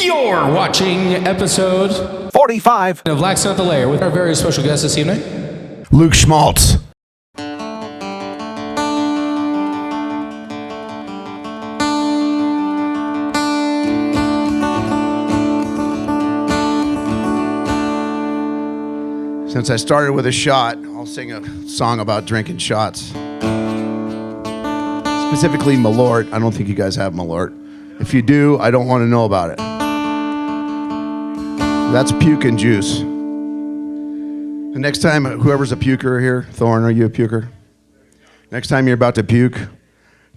You're watching episode 45 of Laxin at the Lair with our very special guest this evening, Luke Schmaltz. Since I started with a shot, I'll sing a song about drinking shots. Specifically Malort. I don't think you guys have Malort. If you do, I don't want to know about it. That's puke and juice. The next time, whoever's a puker here, Thorne, are you a puker? Next time you're about to puke,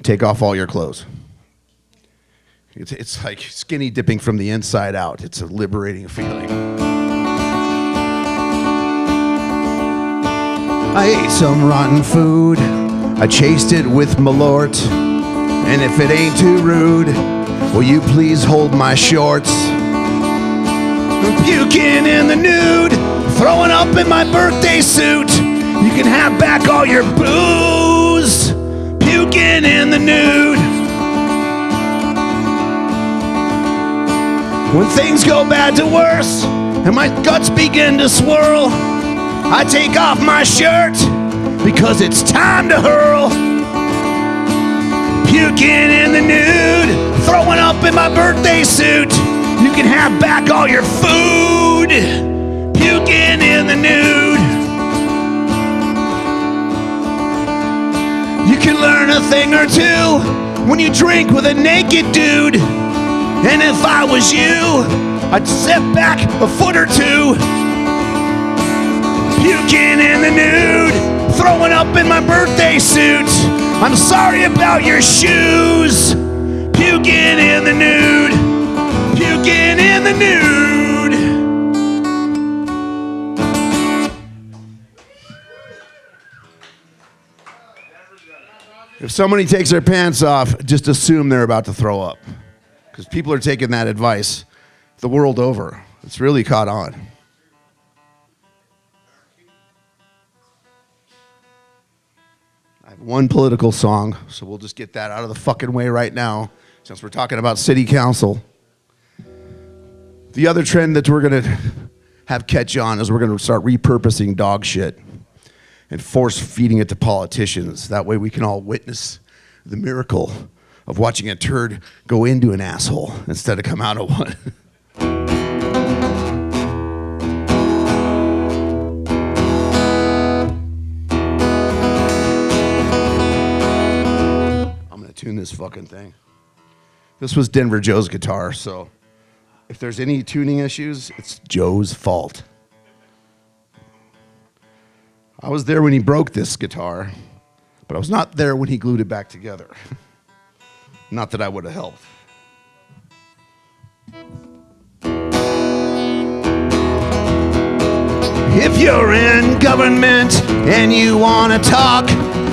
take off all your clothes. It's like skinny dipping from the inside out. It's a liberating feeling. I ate some rotten food. I chased it with Malort. And if it ain't too rude, will you please hold my shorts? Puking in the nude, throwing up in my birthday suit. You can have back all your booze. Puking in the nude. When things go bad to worse and my guts begin to swirl, I take off my shirt because it's time to hurl. Puking in the nude, throwing up in my birthday suit. You can have back all your food. Puking in the nude. You can learn a thing or two when you drink with a naked dude. And if I was you, I'd step back a foot or two. Puking in the nude, throwing up in my birthday suit. I'm sorry about your shoes. Puking in the nude. Puking in the nude. If somebody takes their pants off, just assume they're about to throw up. Because people are taking that advice the world over. It's really caught on. I have one political song, so we'll just get that out of the fucking way right now, since we're talking about city council. The other trend that we're going to have catch on is we're going to start repurposing dog shit and force feeding it to politicians. That way we can all witness the miracle of watching a turd go into an asshole instead of come out of one. I'm going to tune this fucking thing. This was Denver Joe's guitar, so if there's any tuning issues, it's Joe's fault. I was there when he broke this guitar, but I was not there when he glued it back together. Not that I would have helped. If you're in government and you want to talk,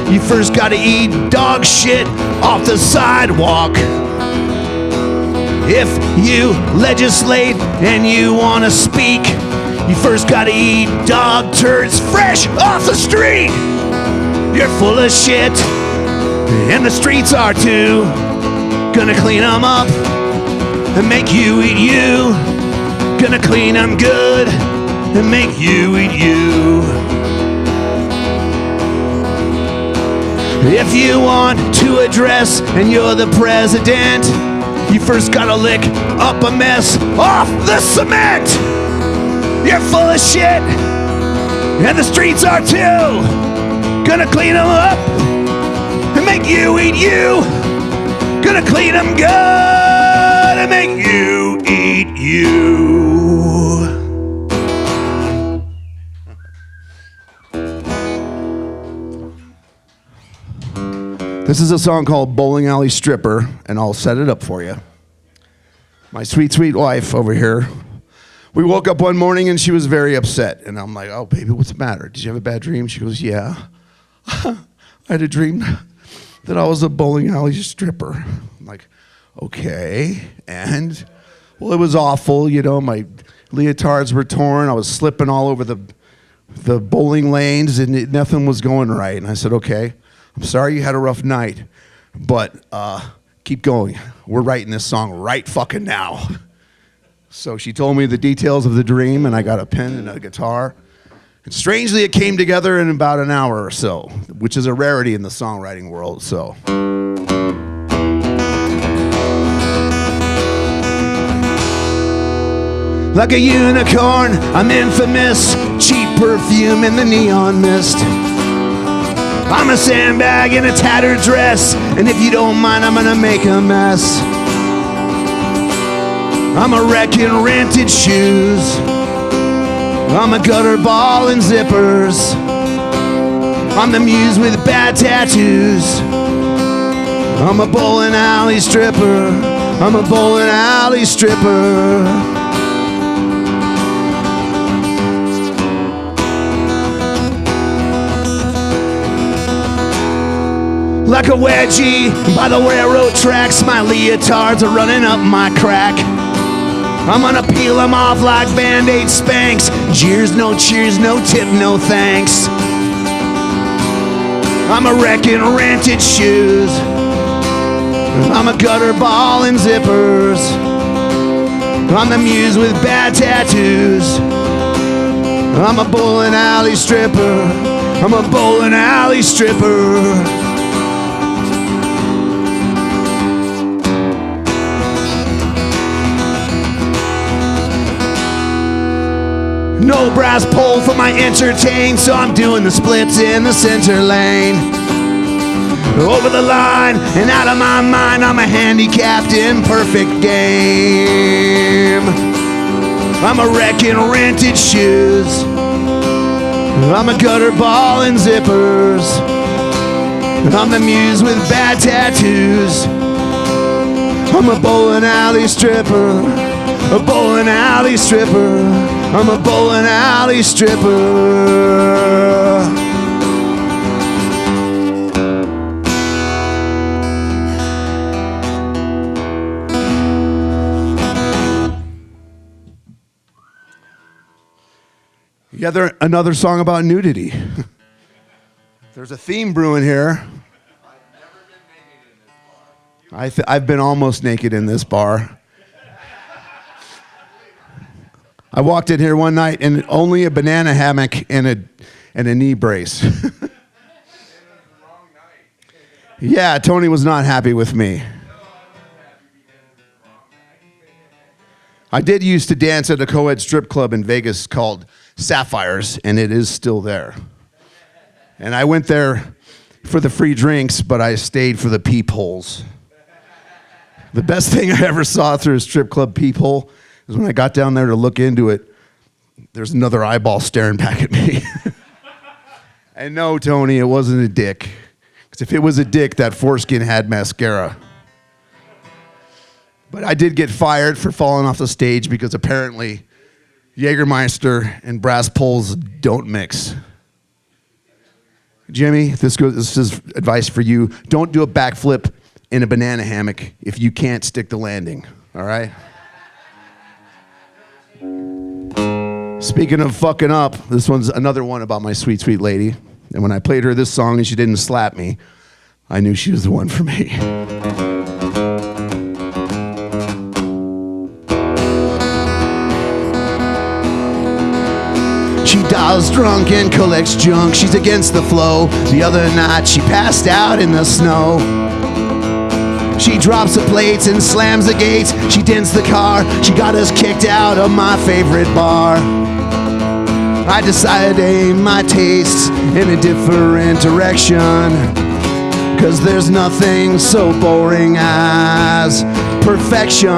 you first got to eat dog shit off the sidewalk. If you legislate and you want to speak, you first gotta eat dog turds fresh off the street. You're full of shit, and the streets are too. Gonna clean them up and make you eat you. Gonna clean them good and make you eat you. If you want to address and you're the president, you first gotta lick up a mess off the cement. You're full of shit, and the streets are too. Gonna clean them up and make you eat you. Gonna clean them good and make you eat you. This is a song called Bowling Alley Stripper, and I'll set it up for you. My sweet, sweet wife over here, we woke up one morning and she was very upset. And I'm like, oh, baby, what's the matter? Did you have a bad dream? She goes, yeah. I had a dream that I was a bowling alley stripper. I'm like, okay. And, well, it was awful. You know, my leotards were torn. I was slipping all over the bowling lanes and nothing was going right. And I said, okay. I'm sorry you had a rough night, but keep going. We're writing this song right fucking now. So she told me the details of the dream, and I got a pen and a guitar. And strangely, it came together in about an hour or so, which is a rarity in the songwriting world, so. Like a unicorn, I'm infamous, cheap perfume in the neon mist. I'm a sandbag in a tattered dress, and if you don't mind, I'm gonna make a mess. I'm a wreck in rented shoes. I'm a gutter ball in zippers. I'm the muse with bad tattoos. I'm a bowling alley stripper. I'm a bowling alley stripper. Like a wedgie by the railroad tracks, my leotards are running up my crack. I'm gonna peel them off like Band-Aid Spanx. Jeers, no cheers, no tip, no thanks. I'm a wreck in rented shoes. I'm a gutter ball in zippers. I'm the muse with bad tattoos. I'm a bowling alley stripper. I'm a bowling alley stripper. No brass pole for my entertain, so I'm doing the splits in the center lane. Over the line and out of my mind, I'm a handicapped in perfect game. I'm a wreck in rented shoes. I'm a gutter ball in zippers. I'm the muse with bad tattoos. I'm a bowling alley stripper. A bowling alley stripper. I'm a bowling alley stripper. Yeah, another song about nudity. There's a theme brewing here. I've been almost naked in this bar. I walked in here one night and only a banana hammock and a knee brace. Yeah, Tony was not happy with me. I did used to dance at a co-ed strip club in Vegas called Sapphires, and it is still there. And I went there for the free drinks, but I stayed for the peepholes. The best thing I ever saw through a strip club peephole is when I got down there to look into it, there's another eyeball staring back at me. And no, Tony, it wasn't a dick. Because if it was a dick, that foreskin had mascara. But I did get fired for falling off the stage because apparently Jägermeister and brass poles don't mix. Jimmy, this is advice for you. Don't do a backflip in a banana hammock if you can't stick the landing, all right? Speaking of fucking up, this one's another one about my sweet, sweet lady. And when I played her this song and she didn't slap me, I knew she was the one for me. She dials drunk and collects junk. She's against the flow. The other night she passed out in the snow. She drops the plates and slams the gates. She dents the car. She got us kicked out of my favorite bar. I decided to aim my tastes in a different direction. Cause there's nothing so boring as perfection.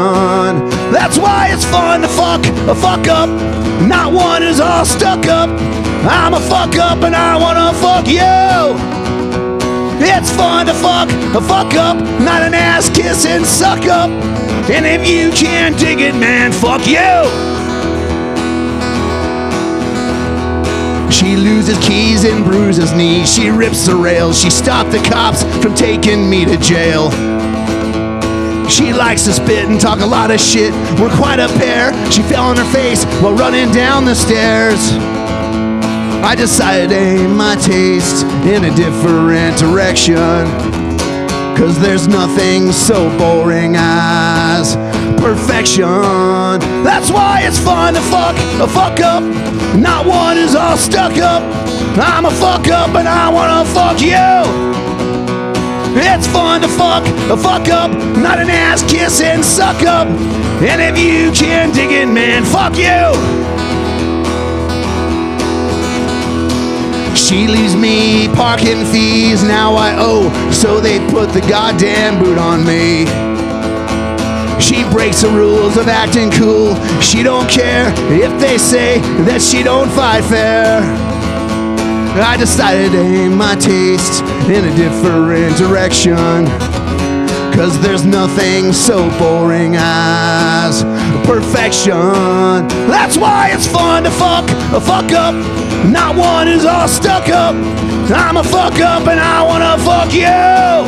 That's why it's fun to fuck a fuck up. Not one is all stuck up. I'm a fuck up and I wanna fuck you. It's fun to fuck a fuck up, not an ass kiss and suck up. And if you can't dig it, man, fuck you. She loses keys and bruises knees. She rips the rails. She stopped the cops from taking me to jail. She likes to spit and talk a lot of shit. We're quite a pair. She fell on her face while running down the stairs. I decided to aim my taste in a different direction. Cause there's nothing so boring as perfection. That's why it's fun to fuck a fuck up. Not one is all stuck up. I'm a fuck up and I wanna fuck you. It's fun to fuck a fuck up, not an ass kiss and suck up. And if you can dig it, man, fuck you. She leaves me parking fees, now I owe, so they put the goddamn boot on me. She breaks the rules of acting cool. She don't care if they say that she don't fight fair. I decided to aim my taste in a different direction, 'cause there's nothing so boring as perfection. That's why it's fun to fuck a fuck up. Not one is all stuck up. I'm a fuck up and I wanna fuck you.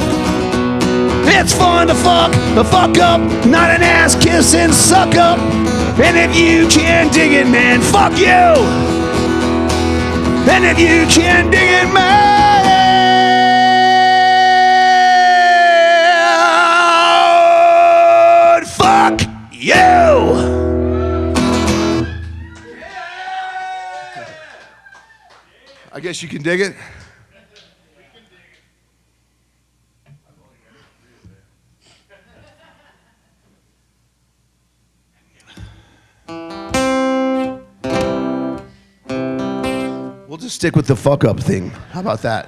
It's fun to fuck a fuck up, not an ass kiss and suck up. And if you can dig it, man, fuck you. And if you can dig it, man, fuck you. I guess you can dig it. We'll just stick with the fuck up thing. How about that?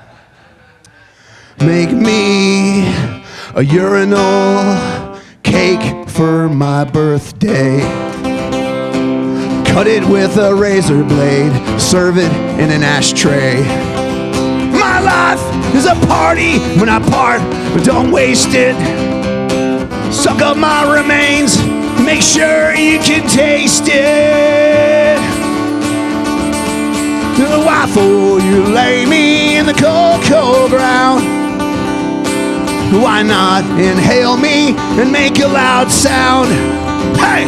Make me a urinal cake for my birthday. Cut it with a razor blade. Serve it in an ashtray. My life is a party when I part, but don't waste it. Suck up my remains. Make sure you can taste it. Why for you lay me in the cold, cold ground? Why not inhale me and make a loud sound? Hey,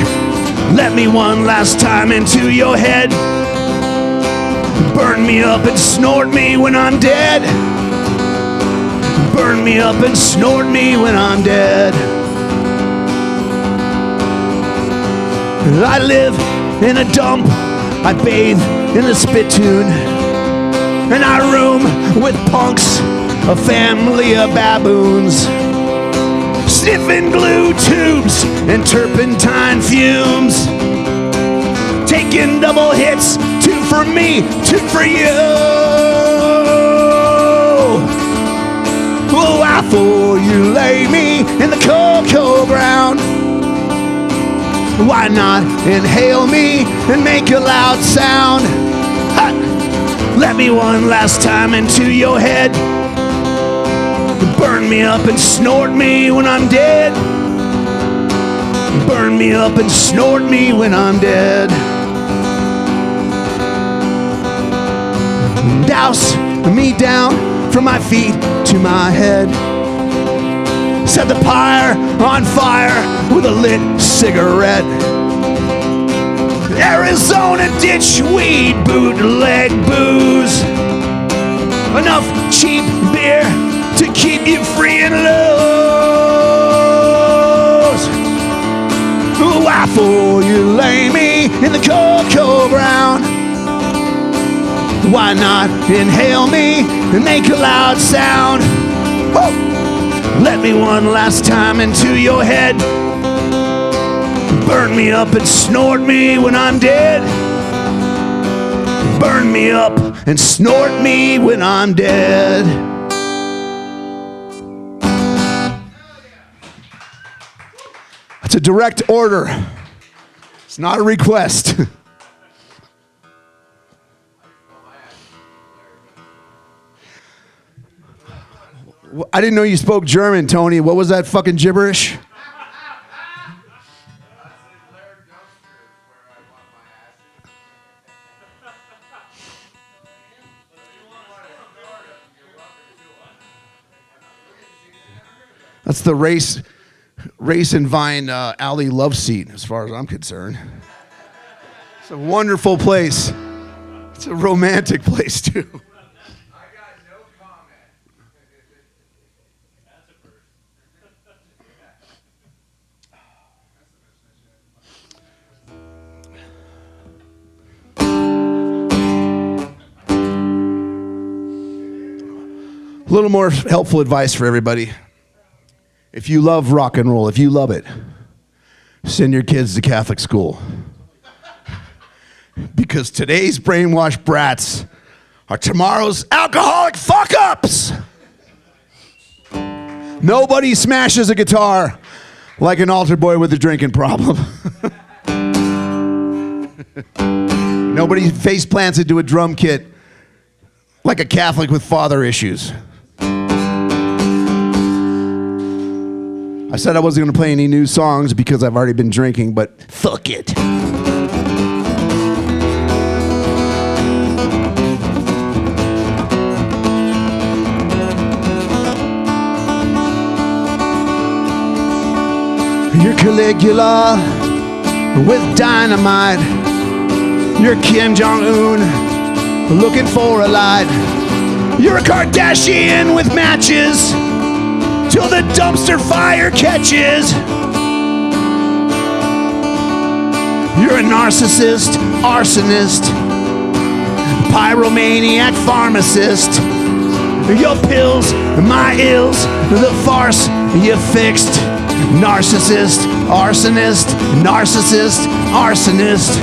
let me one last time into your head. Burn me up and snort me when I'm dead. Burn me up and snort me when I'm dead. I live in a dump. I bathe in a spittoon, and I room with punks, a family of baboons, sniffing glue tubes and turpentine fumes, taking double hits, 2 for me, 2 for you. Oh, why for you lay me in the cold, cold ground? Why not inhale me and make a loud sound? Ha! Let me one last time into your head. Burn me up and snort me when I'm dead. Burn me up and snort me when I'm dead. Douse me down from my feet to my head. Set the pyre on fire with a lit cigarette. Arizona ditch weed, bootleg booze. Enough cheap beer to keep you free and loose. Why for you lay me in the cold, cold ground? Why not inhale me and make a loud sound? Woo! Let me one last time into your head. Burn me up and snort me when I'm dead. Burn me up and snort me when I'm dead. That's a direct order. It's not a request. I didn't know you spoke German, Tony. What was that fucking gibberish? That's the race and Vine alley love seat, as far as I'm concerned. It's a wonderful place. It's a romantic place, too. little more helpful advice for everybody. If you love rock and roll, if you love it, send your kids to Catholic school. Because today's brainwashed brats are tomorrow's alcoholic fuck-ups. Nobody smashes a guitar like an altar boy with a drinking problem. Nobody face plants into a drum kit like a Catholic with father issues. I said I wasn't going to play any new songs because I've already been drinking, but fuck it. You're Caligula with dynamite. You're Kim Jong-un looking for a light. You're a Kardashian with matches till the dumpster fire catches. You're a narcissist, arsonist, pyromaniac pharmacist. Your pills, my ills, the farce you fixed. Narcissist, arsonist, narcissist, arsonist.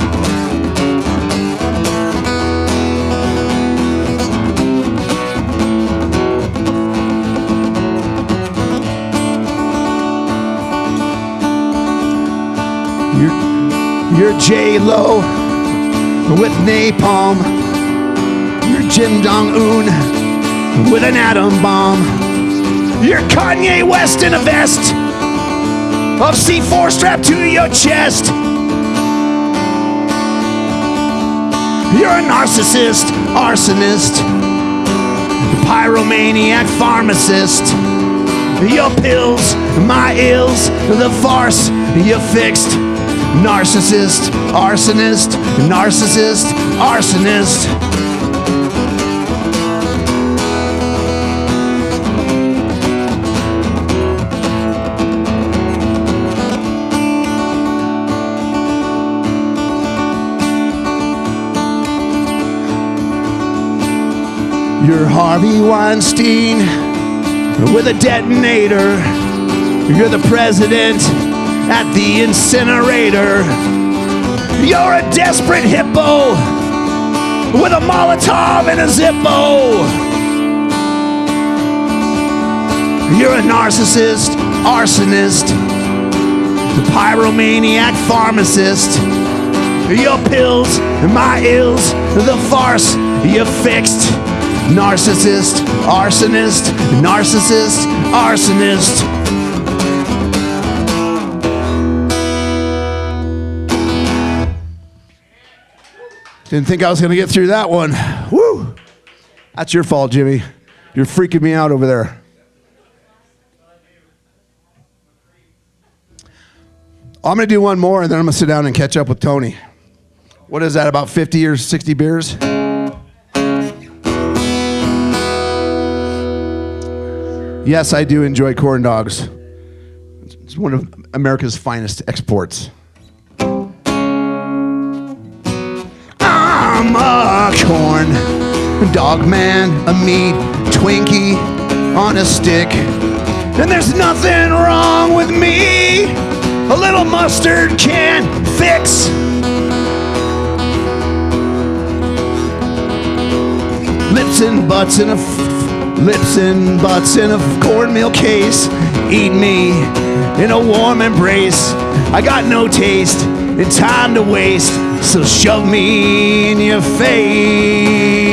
You're J-Lo with napalm. You're Kim Jong-un with an atom bomb. You're Kanye West in a vest of C4 strapped to your chest. You're a narcissist, arsonist, pyromaniac pharmacist. Your pills, my ills, the farce you fixed. Narcissist, arsonist, narcissist, arsonist. You're Harvey Weinstein with a detonator. You're the president at the incinerator. You're a desperate hippo with a Molotov and a Zippo. You're a narcissist, arsonist, the pyromaniac pharmacist. Your pills, my ills, the farce you fixed. Narcissist, arsonist, narcissist, arsonist. Didn't think I was going to get through that one. Woo! That's your fault, Jimmy. You're freaking me out over there. I'm going to do one more, and then I'm going to sit down and catch up with Tony. What is that, about 50 or 60 beers? Yes, I do enjoy corn dogs. It's one of America's finest exports. I'm a corn dog man, a meat Twinkie on a stick. And there's nothing wrong with me. A little mustard can fix. Lips and butts in a cornmeal case. Eat me in a warm embrace. I got no taste and time to waste, so shove me in your face.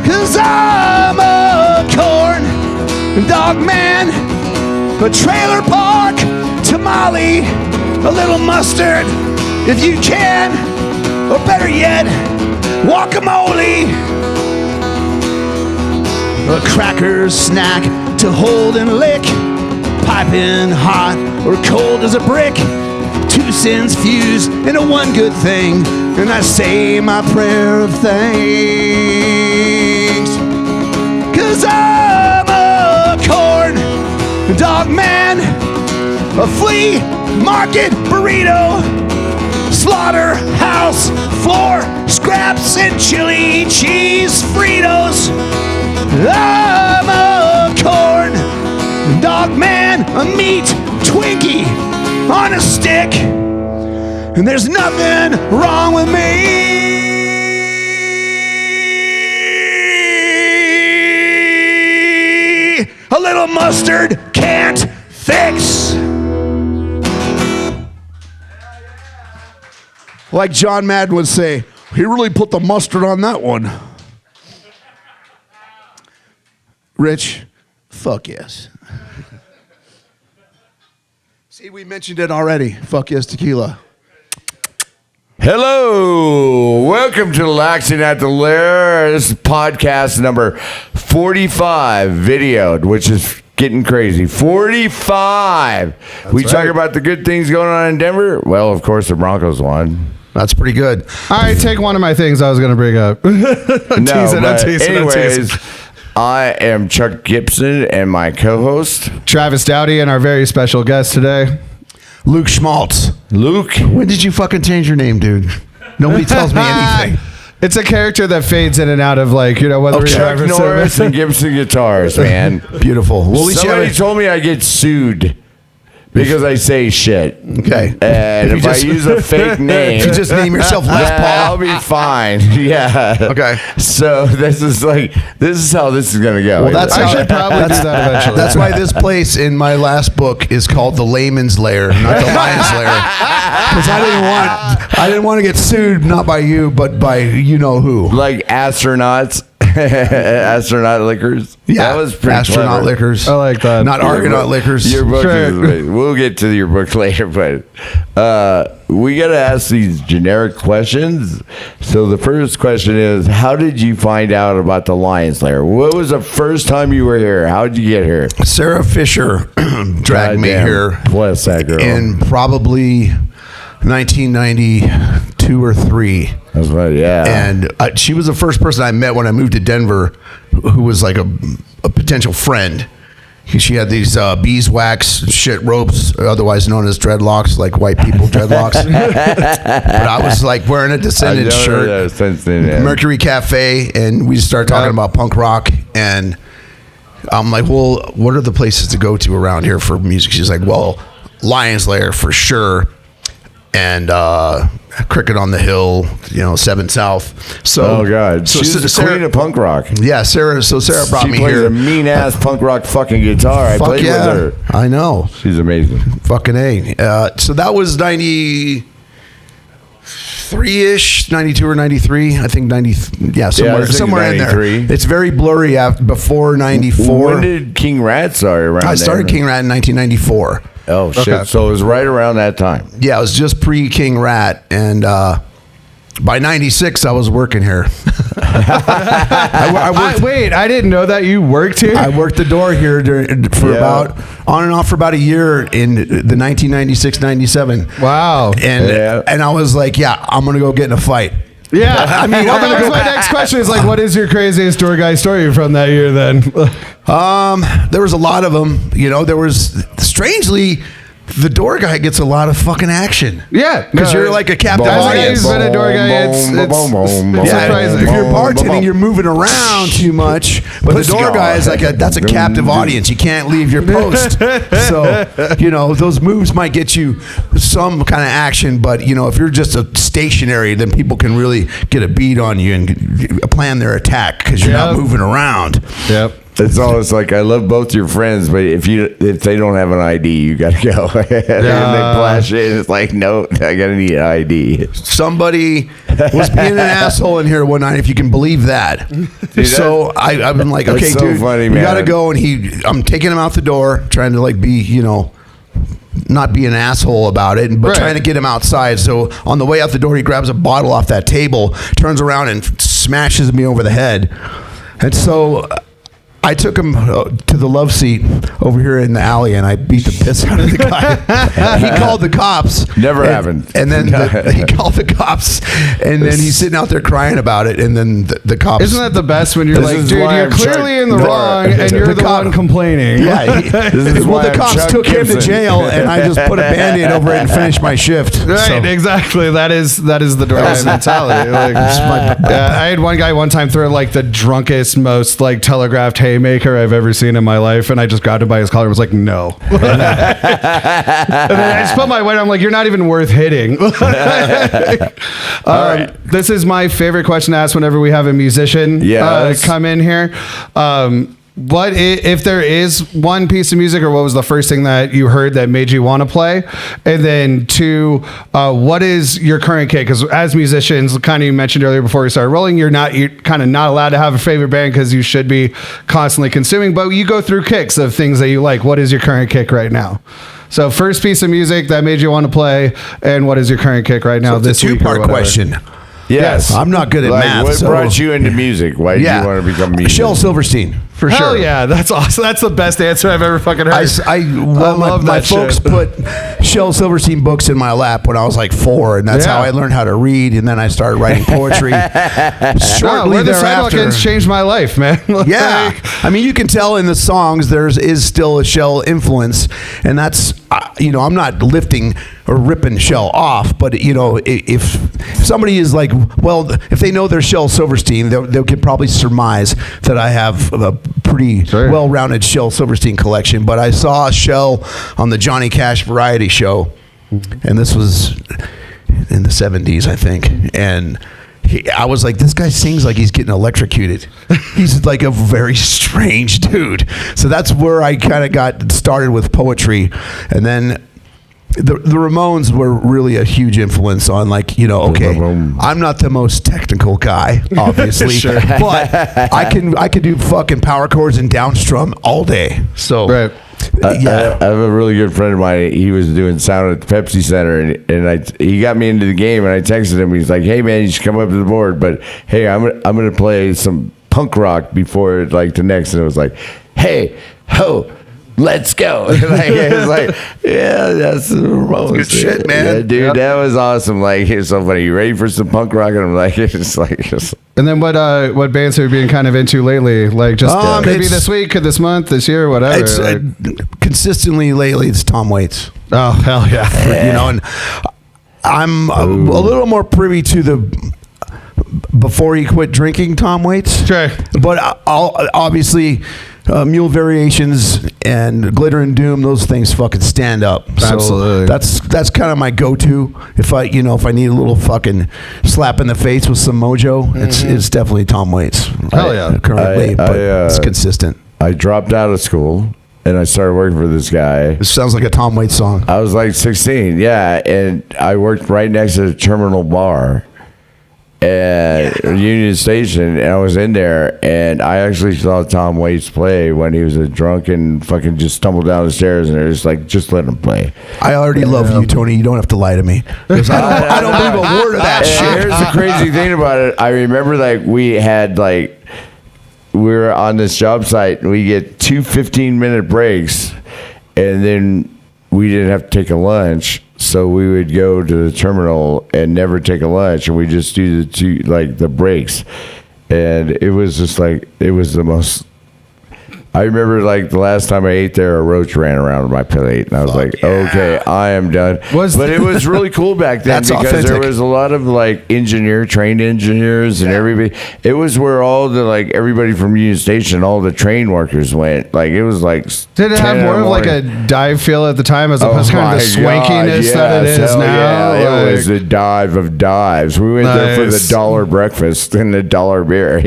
'Cause I'm a corn dog man, a trailer park tamale, a little mustard if you can, or better yet, guacamole. A cracker snack to hold and lick, piping hot or cold as a brick. 2 cents fused into one good thing, and I say my prayer of thanks. 'Cause I'm a corn dog man, a flea market burrito, slaughterhouse floor scraps and chili cheese Fritos. a meat Twinkie on a stick, and there's nothing wrong with me. A little mustard can't fix. Like John Madden would say, he really put the mustard on that one. Rich, fuck yes. See, we mentioned it already. Fuck yes, tequila. Hello, welcome to Laxin at the Lair. This is podcast number 45, videoed, which is getting crazy. 45. We talk about the good things going on in Denver. Well, of course, the Broncos won. That's pretty good. All right, take one of my things I was going to bring up. Anyways, I am Chuck Gibson and my co-host Travis Dowdy and our very special guest today, Luke Schmaltz. Luke. When did you fucking change your name, dude? Nobody tells me anything. It's a character that fades in and out of, like, you know, whether Chuck Norris and Gibson guitars, man. Beautiful. Well, Somebody told me I get sued because I say shit. Okay. And if I use a fake name, if you just name yourself Les Paul, I'll be fine. Yeah. Okay. So this is how this is gonna go. Well, that's I how, should probably do that eventually. That's why this place in my last book is called the Layman's Lair, not the Lion's Lair. Because I didn't want to get sued, not by you, but by you know who. Like astronauts. Astronaut liquors. Yeah, that was pretty astronaut clever. liquors. I like that. Not Argonaut liquors. Your book is, we'll get to your book later, but we got to ask these generic questions. So the first question is, how did you find out about the Lion's Lair? What was the first time you were here? How did you get here? Sarah Fisher dragged me here. Bless that girl. In probably 1992 or 3. That's right, yeah. And she was the first person I met when I moved to Denver who was like a potential friend. She had these beeswax shit ropes, otherwise known as dreadlocks, like white people dreadlocks. But I was like wearing a Descendants shirt, Mercury Cafe, and we just started talking about punk rock. And I'm like, well, what are the places to go to around here for music? She's like, well, Lion's Lair for sure. And Cricket on the Hill, 7 South. So, oh God, so she's the queen of punk rock. Yeah, Sarah. So Sarah brought me plays here. A mean ass punk rock fucking guitar. I played with her. I know. She's amazing. Fucking A. So that was 93-ish, 92 or 93. I think 90. Yeah, somewhere in there. It's very blurry before 94. When did King Rat start around? I started King Rat in 1994. Oh shit! Okay. So it was right around that time. Yeah, it was just pre King Rat, and by 96 I was working here. Wait, I didn't know that you worked here. I worked the door here about on and off for about a year in the 1996-97. Wow. And I was like, yeah, I'm gonna go get in a fight. Yeah, I mean, that was my next question. Is like, what is your craziest door guy story from that year? Then, there was a lot of them. There was strangely. The door guy gets a lot of fucking action. Yeah, because you're like a captive audience. He's been a door guy. It's surprising. If you're bartending, you're moving around too much. But the door guy is that's a captive audience. You can't leave your post. So those moves might get you some kind of action. But if you're just a stationary, then people can really get a beat on you and plan their attack because you're not moving around. Yep. It's always like, I love both your friends, but if they don't have an ID, you gotta go. And they flash it, and it's like, no, I gotta need an ID. Somebody was being an asshole in here one night, if you can believe that. So I've been like, okay, dude, funny, you gotta go. And I'm taking him out the door, trying to be, not be an asshole about it, but trying to get him outside. So on the way out the door, he grabs a bottle off that table, turns around and smashes me over the head. And so I took him to the love seat over here in the alley, and I beat the piss out of the guy. He called the cops. Never happened. And then he called the cops, and then he's sitting out there crying about it. And then the cops. Isn't that the best when you're like, dude, you're clearly in the wrong, and you're the one complaining? Yeah. The cops took him to jail, and I just put a Band-Aid over it and finished my shift. Right, exactly. That is the door guy mentality. I had one guy one time throw like the drunkest, most like telegraphed hay haymaker I've ever seen in my life, and I just grabbed him by his collar and was like, no. And then I just put my weight. I'm like, you're not even worth hitting. This is my favorite question to ask whenever we have a musician come in here. What if there is one piece of music, or what was the first thing that you heard that made you want to play? And then two, what is your current kick? Because as musicians, kind of you mentioned earlier before we started rolling, you're kind of not allowed to have a favorite band because you should be constantly consuming, but you go through kicks of things that you like. What is your current kick right now? So first piece of music that made you want to play, and what is your current kick right now? So it's a two-part question. Yes. I'm not good at math. What brought you into music? Why did you want to become a musician? Shel Silverstein, for sure. Hell yeah, that's awesome. That's the best answer I've ever fucking heard. I love my folks put Shel Silverstein books in my lap when I was like 4, and that's how I learned how to read, and then I started writing poetry. Shortly the Sidewalk Ends changed my life, man. Yeah. I mean, you can tell in the songs there is still a Shel influence, and that's, I'm not lifting or ripping Shel off, but, if somebody is like, well, if they know they're Shel Silverstein, they could probably surmise that I have a pretty well-rounded Shel Silverstein collection. But I saw Shel on the Johnny Cash Variety Show, and this was in the 70s, I think, and I was like, this guy sings like he's getting electrocuted. He's like a very strange dude. So that's where I kind of got started with poetry. And then the Ramones were really a huge influence on, like, I'm not the most technical guy, obviously, but I can do fucking power chords and downstrum all day. So I have a really good friend of mine. He was doing sound at the Pepsi Center, and he got me into the game, and I texted him. He's like, "Hey man, you should come up to the board, but hey, I'm gonna play some punk rock before like the next." And it was like, "Hey, ho, let's go!" It was like, yeah, that's the Ramones. Good shit, man. Yeah, dude, that was awesome. Like, it's so funny. You ready for some punk rock? And I'm like, it's like. And then what bands have you been kind of into lately? Like just maybe this week, this month, this year, whatever. It's consistently lately. It's Tom Waits. Oh hell yeah! And I'm a little more privy to the before he quit drinking Tom Waits. Sure. But I'll obviously. Mule Variations and Glitter and Doom, those things fucking stand up. Absolutely. So that's kind of my go-to. If I need a little fucking slap in the face with some mojo, it's definitely Tom Waits. Hell yeah. Currently, but it's consistent. I dropped out of school and I started working for this guy. This sounds like a Tom Waits song. I was like 16, and I worked right next to the Terminal Bar at Union Station, and I was in there, and I actually saw Tom Waits play when he was a drunken fucking just stumbled down the stairs, and they're just like, just let him play. I already love you, Tony. You don't have to lie to me. I don't believe a word of that shit. Here's the crazy thing about it. I remember we were on this job site, and we get 2 15-minute breaks, and then we didn't have to take a lunch. So we would go to the terminal and never take a lunch, and we just do the breaks. And it was just like, it was the most. I remember like the last time I ate there, a roach ran around my plate, and I was okay, I am done. But it was really cool back then because authentic. There was a lot of like trained engineers, and everybody. It was where all the everybody from Union Station, all the train workers went. Like it was like. Did it have more of like a dive feel at the time as opposed to kind of the swankiness that it is now? Yeah, it was the dive of dives. We went there for the $1 breakfast and the $1 beer.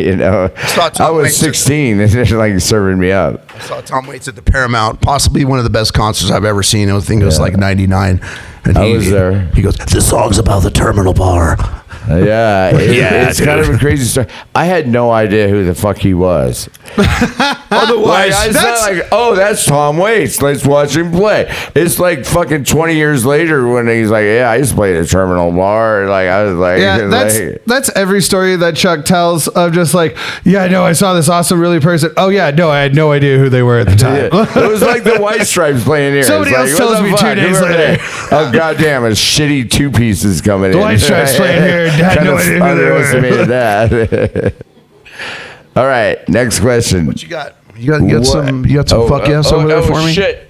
I was 16 and they're like serving me up. I saw Tom Waits at the Paramount, possibly one of the best concerts I've ever seen. I think it was like 99. And I was there. He goes, "This song's about the Terminal Bar." It's kind of a crazy story. I had no idea who the fuck he was. Otherwise, that's Tom Waits. Let's watch him play. It's like fucking 20 years later when he's like, "Yeah, I used to play the Terminal Bar." Like I was like, that's every story that Chuck tells of just like, "Yeah, no, I saw this awesome, really person." Oh yeah, no, I had no idea who they were at the time. It was like the White Stripes playing here. Somebody else tells me 2 days later. Oh goddamn, a shitty 2 pieces coming in. The White Stripes playing here. I had no idea who they were. That. All right, next question. What you got? You got some fuck yes over there for me? Shit.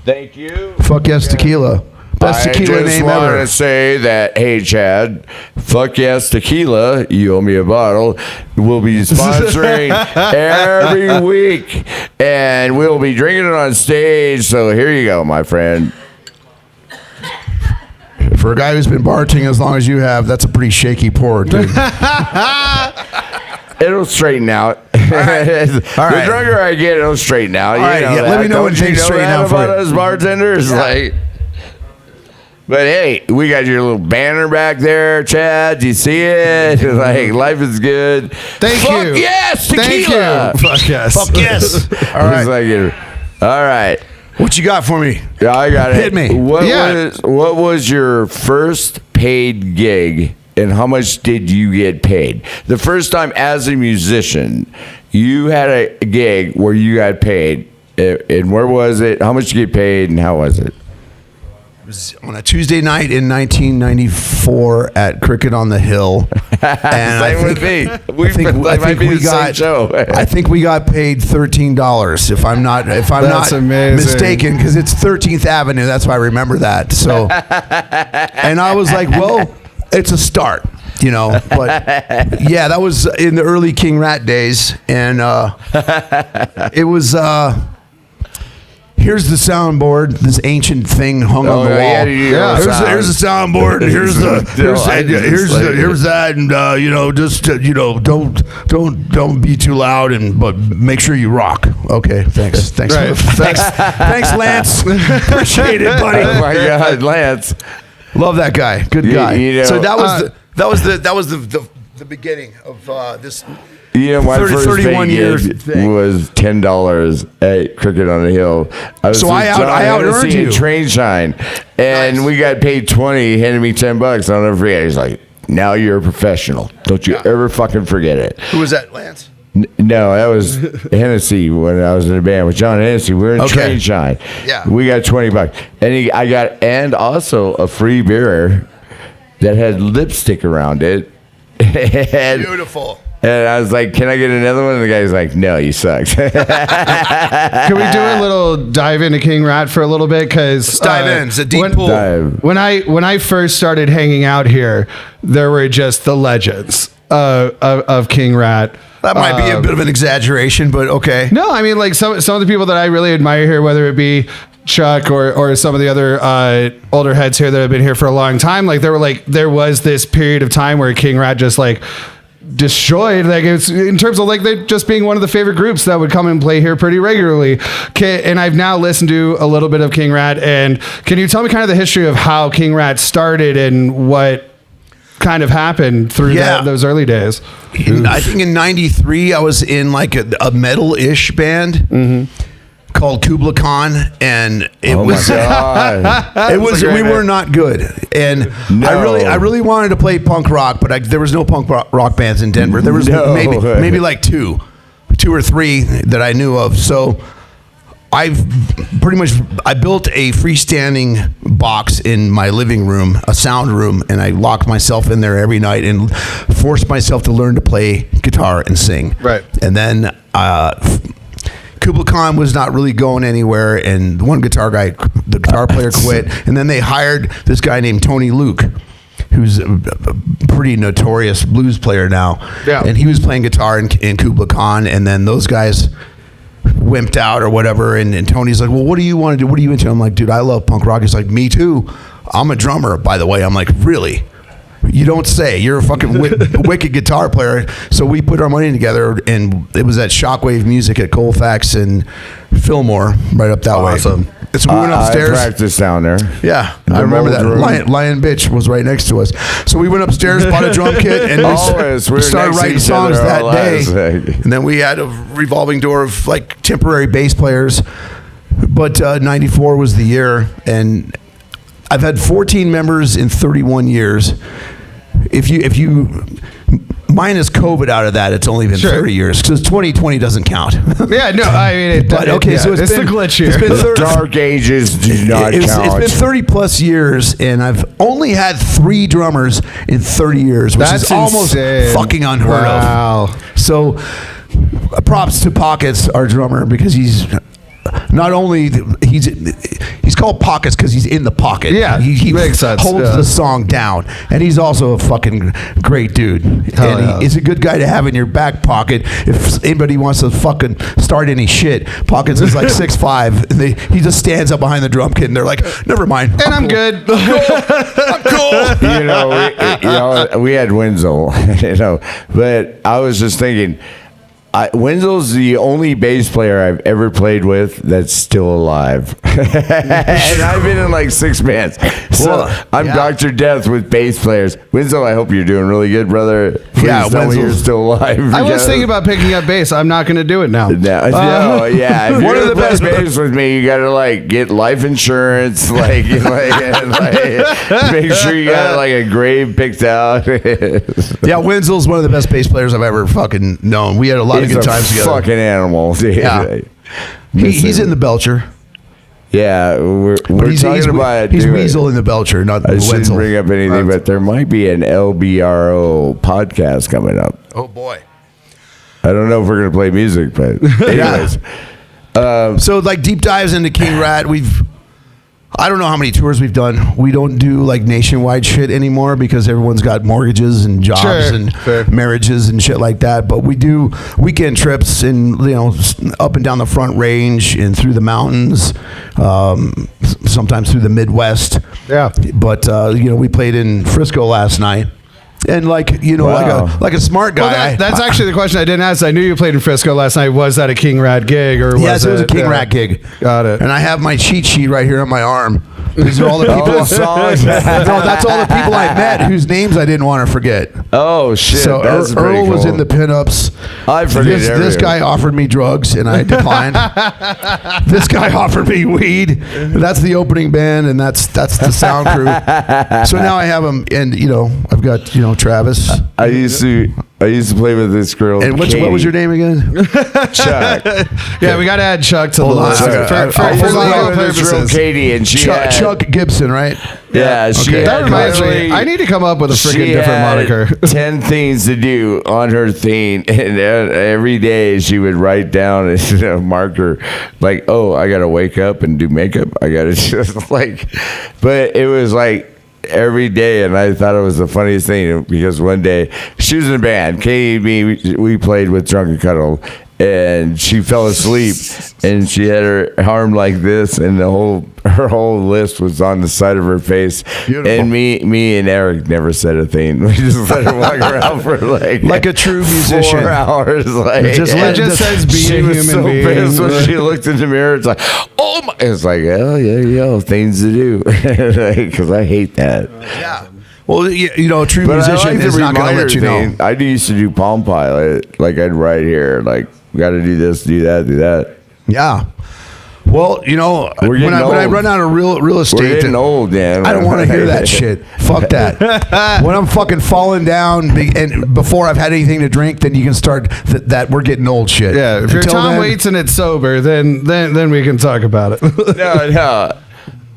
Thank you. Fuck yes tequila. Best tequila name I ever. just want to say that, hey, Chad, fuck yes tequila, you owe me a bottle, we'll be sponsoring every week, and we'll be drinking it on stage, so here you go, my friend. For a guy who's been bartending as long as you have, that's a pretty shaky pour, dude. It'll straighten out. All right. The drunker I get, it'll straighten out. All right, yeah, let me know when things straighten out for about you. us bartenders. Yeah. Like, but hey, we got your little banner back there, Chad. Do you see it? Like, life is good. Thank Fuck you. yes, tequila. Thank you. Fuck yes. Fuck yes. All It's right. like, all right. What you got for me? Yeah, I got it. Hit me. What was your first paid gig, and how much did you get paid? The first time as a musician, you had a gig where you got paid, and where was it? How much did you get paid, and how was it? It was on a Tuesday night in 1994 at Cricket on the Hill. And Same with me. I think we got paid $13 if I'm not That's amazing. mistaken, because it's 13th Avenue. That's why I remember that. So, and I was like, well, it's a start, you know. But yeah, that was in the early King Rat days, and it was. Here's the soundboard. This ancient thing hung on the wall. Here's the soundboard. Here's that, and don't be too loud, but make sure you rock. Okay, thanks. Thanks, Lance. Appreciate it, buddy. Oh my God, Lance. Love that guy. Good guy. So that was the beginning of this. Yeah, my 31 years thing. was $10 at Cricket on the Hill. I out-earned you. Train Shine, and Nice. we got paid 20. Handed me $10. I'll never forget. He's like, "Now you're a professional. Don't you ever fucking forget it." Who was that, Lance? No, that was Hennessy when I was in a band with John Hennessy. We were in Train Shine. Yeah. We got $20, and also a free beer that had lipstick around it. Beautiful. And I was like, "Can I get another one?" And the guy's like, "No, you sucked." Can we do a little dive into King Rat for a little bit? Because dive in. It's a deep pool. When I first started hanging out here, there were just the legends of King Rat. That might be a bit of an exaggeration, but okay. No, I mean, like some of the people that I really admire here, whether it be Chuck or some of the other older heads here that have been here for a long time, there was this period of time where King Rat just like destroyed, like it's in terms of like they just being one of the favorite groups that would come and play here pretty regularly. And I've now listened to a little bit of King Rat, and can you tell me kind of the history of how King Rat started and what kind of happened through those early days? I think in '93 I was in like a metal-ish band called Kubla Khan, and it was we were not good, and I really wanted to play punk rock, but there was no punk rock bands in Denver. There was maybe like two or three that I knew of. So I built a freestanding box in my living room, a sound room, and I locked myself in there every night and forced myself to learn to play guitar and sing. Right. And then Kubla Khan was not really going anywhere, and the the guitar player quit, and then they hired this guy named Tony Luke, who's a pretty notorious blues player now. Yeah. And he was playing guitar in Kubla Khan, and then those guys wimped out or whatever, and Tony's like, well, what do you want to do? What are you into? I'm like, dude, I love punk rock. He's like, me too. I'm a drummer, by the way. I'm like, really? You don't say. You're a fucking wicked guitar player. So we put our money together, and it was at Shockwave Music at Colfax and Fillmore, right up that way. So we went upstairs. I practiced down there. Yeah, I remember that. Lion Bitch was right next to us. So we went upstairs, bought a drum kit, and we started writing songs that day. And then we had a revolving door of like temporary bass players. But '94 was the year, and I've had 14 members in 31 years. If you minus COVID out of that, it's only been 30 years, because 2020 doesn't count. Yeah, no, I mean, so it's been the glitch here. The dark ages do not count. It's been 30 plus years, and I've only had 3 drummers in 30 years, which is almost fucking unheard of. So props to Pockets, our drummer, because he's not only he's called Pockets because he's in the pocket. Yeah, he makes sense. Holds the song down, and he's also a fucking great dude. He's a good guy to have in your back pocket if anybody wants to fucking start any shit. Pockets is like 6'5". He just stands up behind the drum kit, and they're like, "Never mind, I'm good. I'm cool." We had Wenzel, but I was just thinking. Wenzel's the only bass player I've ever played with that's still alive. And I've been in like 6 bands. So I'm Dr. Death with bass players. Wenzel, I hope you're doing really good, brother. Please tell me you're still alive. I was thinking about picking up bass. I'm not going to do it now. No, yeah. If you're the best bass with me, you got to like get life insurance, and, make sure you got like a grave picked out. Yeah, Wenzel's one of the best bass players I've ever fucking known. We had a lot of good times together. Fucking animal. Yeah. He's in the Belcher. Yeah, we're talking about he's Weasel in the Belcher, not I Wenzel. shouldn't bring up anything, but there might be an LBRO podcast coming up. Oh boy. I don't know if we're gonna play music, but anyways. So like deep dives into King Rat, I don't know how many tours we've done. We don't do like nationwide shit anymore because everyone's got mortgages and jobs and marriages and shit like that. But we do weekend trips and up and down the Front Range and through the mountains, sometimes through the Midwest. Yeah. But we played in Frisco last night. And like a smart guy. Well, that's actually the question I didn't ask. I knew you played in Frisco last night. Was that a King Rat gig or? Yes, it was a King Rat gig. Got it. And I have my cheat sheet right here on my arm. These are all the people. That's all the people I met whose names I didn't want to forget. Oh shit! So Earl was in the pinups. I forget this guy offered me drugs and I declined. This guy offered me weed. That's the opening band and that's the sound crew. So now I have them, and I've got Travis. I used to play with this girl. And what was your name again? Chuck. Yeah, we got to add Chuck to the list for legal purposes. Katie and Chuck Gibson, right? Yeah, that reminds me. I need to come up with a freaking different moniker. 10 things to do on her thing, and every day she would write down a marker like, "Oh, I gotta wake up and do makeup. I gotta just but it was like every day, and I thought it was the funniest thing because one day she was in a band. Katie and me, we played with Drunken Cuddle. And she fell asleep, and she had her arm like this, and her whole list was on the side of her face. Beautiful. And me and Eric never said a thing. We just let her walk around for like a true musician. 4 hours. It just says be a human being. Pissed when she looked in the mirror. It's like, oh my! It's like, oh yeah, things to do, because I hate that. Yeah. Well, a true musician is not going to let you know. I used to do Palm Pilot. Like I'd write here, like. We got to do this, do that, do that. Yeah. Well, when I run out of real estate, we're getting old, man. I don't want to hear that shit. Fuck that. When I'm fucking falling down and before I've had anything to drink, then you can start that we're getting old shit. Yeah. If you're Tom Waits and it's sober, then we can talk about it. No.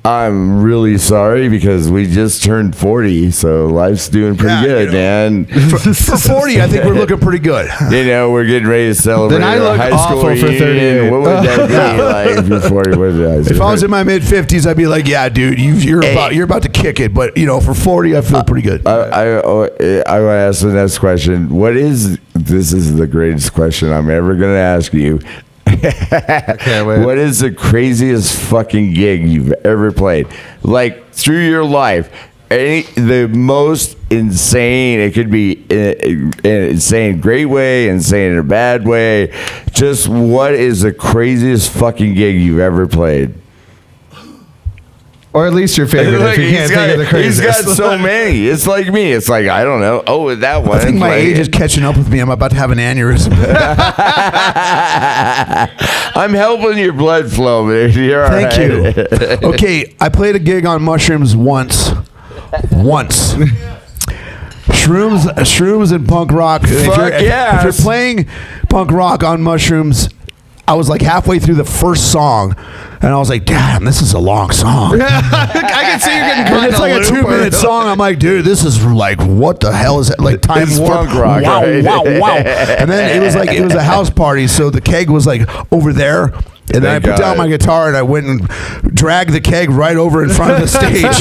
I'm really sorry because we just turned 40, so life's doing pretty good, man. For 40, I think we're looking pretty good. We're getting ready to celebrate then I look high awful school for 38. What would that be like before you was? If I was in my mid-50s, I'd be like, yeah, dude, you're about to kick it. But for 40, I feel pretty good. I want to ask the next question. This is the greatest question I'm ever going to ask you. What is the craziest fucking gig you've ever played? Like through your life, the most insane. It could be insane, great way, insane in a bad way. Just what is the craziest fucking gig you've ever played? Or at least your favorite, if you can't think of the craziest. He's got so many. It's like me. It's like, I don't know. Oh, that one. I think my age is catching up with me. I'm about to have an aneurysm. I'm helping your blood flow, man. You're all right. Thank you. Okay, I played a gig on mushrooms once. Shrooms and punk rock. If you're playing punk rock on mushrooms, I was like halfway through the first song, and I was like, damn, this is a long song. I can see you getting caught. It's like a 2-minute song. I'm like, dude, this is like, what the hell is that? Like Time Warp. Punk rock, wow. And then it was a house party, so the keg was like over there. And then I put down my guitar and I went and dragged the keg right over in front of the stage,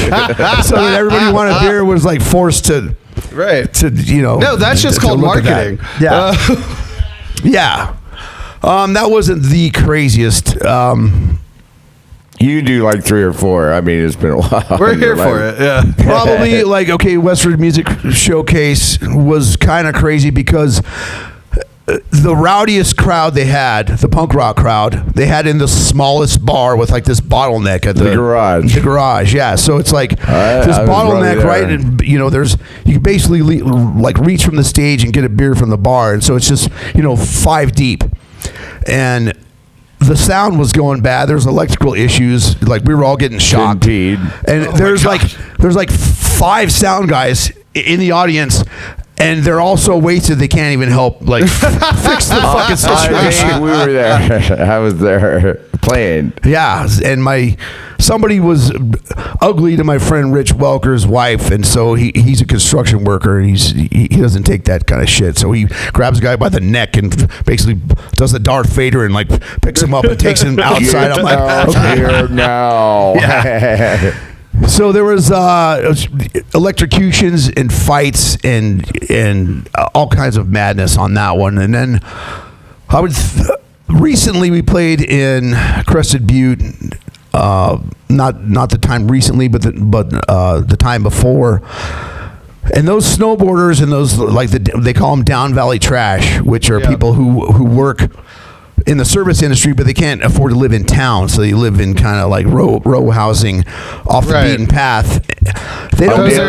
so that everybody who wanted beer was like forced to, No, that's just called marketing. Yeah, yeah. That wasn't the craziest. You do like 3 or 4. I mean, it's been a while. We're here for it. Yeah. Probably Westford Music Showcase was kind of crazy because the rowdiest crowd they had, the punk rock crowd, they had in the smallest bar with like this bottleneck at the garage. The garage, yeah. So it's like this bottleneck, right? And you can basically like reach from the stage and get a beer from the bar, and so it's just 5 deep, and the sound was going bad. There's electrical issues. Like we were all getting shocked. Indeed. And there's like 5 sound guys in the audience, and they're all so wasted they can't even help fix the fucking situation. We were there. I was there playing. Yeah, and somebody was ugly to my friend Rich Welker's wife, and so he's a construction worker, and he doesn't take that kind of shit. So he grabs a guy by the neck and basically does the Darth Vader and picks him up and takes him outside. I'm like, okay, no. Yeah. So there was electrocutions and fights and all kinds of madness on that one, and then recently we played in Crested Butte. Not the time recently, but the time before. And those snowboarders and those they call them down valley trash, which are people who work in the service industry, but they can't afford to live in town, so they live in kind of like row housing off the beaten path. They don't get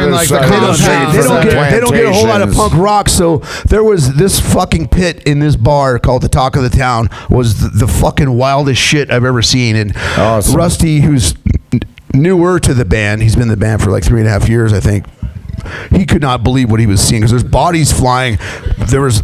a whole lot of punk rock. So there was this fucking pit in this bar called the Talk of the Town, was the fucking wildest shit I've ever seen. And awesome. Rusty, who's newer to the band, he's been in the band for like 3.5 years, I think. He could not believe what he was seeing because there's bodies flying. There was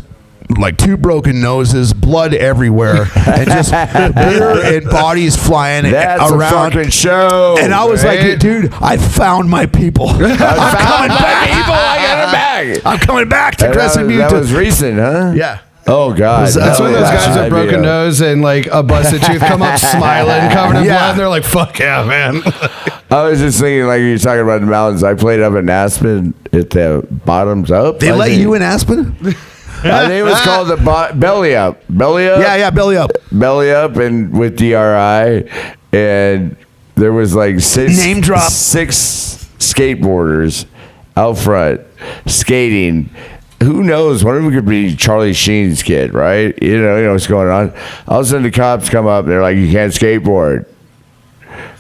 like 2 broken noses, blood everywhere, and just beer and bodies flying That's around. That's a fucking show. And I was like, dude, I found my people. I'm coming back. I got it back. I'm coming back to Crescent Butte. That was recent, huh? Yeah. Oh, God. That's when those guys with broken nose and like a busted tooth come up smiling, covered in blood, and they're like, fuck yeah, man. I was just thinking, like you're talking about the mountains. I played up in Aspen at the Bottoms Up. They let you in Aspen? I think it was called the Belly Up. Belly Up? Yeah, Belly Up. Belly Up and with DRI. And there was like 6 skateboarders out front skating. Who knows? One of them could be Charlie Sheen's kid, right? You know what's going on. All of a sudden the cops come up and they're like, you can't skateboard.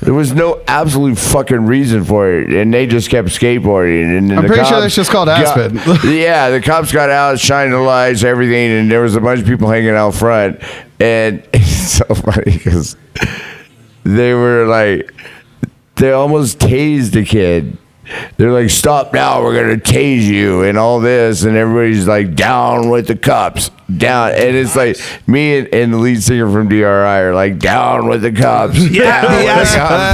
There was no absolute fucking reason for it, and they just kept skateboarding. And I'm pretty sure that's just called Aspen. Yeah, the cops got out, shining the lights, everything, and there was a bunch of people hanging out front. And it's so funny because they were like, they almost tased the kid. They're like, stop now, we're going to tase you and all this. And everybody's like, down with the cops, down. And it's like, me and the lead singer from DRI are like, down with the cops. Yeah,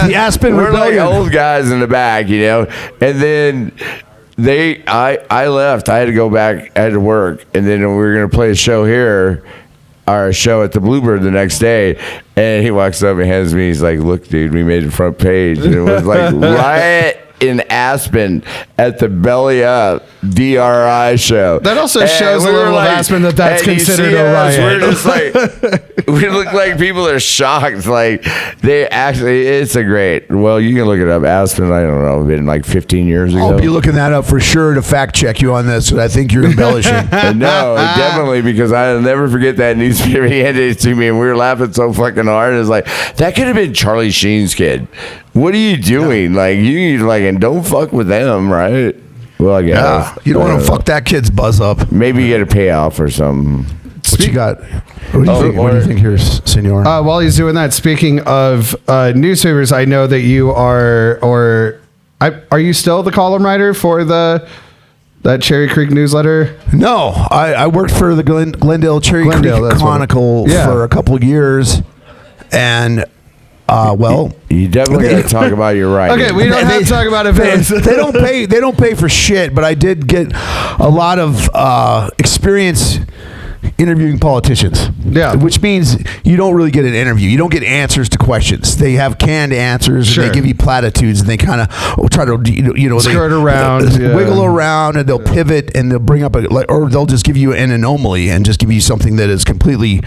the Aspen We're Rebellion. like old guys in the back, And then I left. I had to go back. I had to work. And then we were going to play a show here, our show at the Bluebird the next day. And he walks up and hands me, he's like, look, dude, we made the front page. And it was like, right in Aspen at the Belly Up DRI show. That also shows a little of Aspen that's considered a riot. We're just like, we look like people are shocked. Like they actually, it's a great. Well, you can look it up. Aspen, I don't know, been like 15 years ago. I'll be looking that up for sure to fact check you on this. I think you're embellishing. No, definitely, because I'll never forget that newspaper he handed it to me, and we were laughing so fucking hard. It's like that could have been Charlie Sheen's kid. What are you doing? Yeah. Like you and don't fuck with them, right? Well, I guess. Yeah, you don't want to fuck that kid's buzz up. Maybe you get a payoff or something. What you got? What do you think here, senor? While he's doing that, speaking of newspapers, I know that you are you still the column writer for that Cherry Creek newsletter? No, I worked for the Glendale Cherry Creek Chronicle for a couple of years, and you definitely got to talk about your writing. Okay, we don't have to talk about events. They don't pay for shit, but I did get a lot of experience interviewing politicians. Yeah. Which means you don't really get an interview. You don't get answers to questions. They have canned answers, Sure. and they give you platitudes, and they kind of try to, skirt around, wiggle around, and they'll pivot, and they'll bring up or they'll just give you an anomaly and just give you something that is completely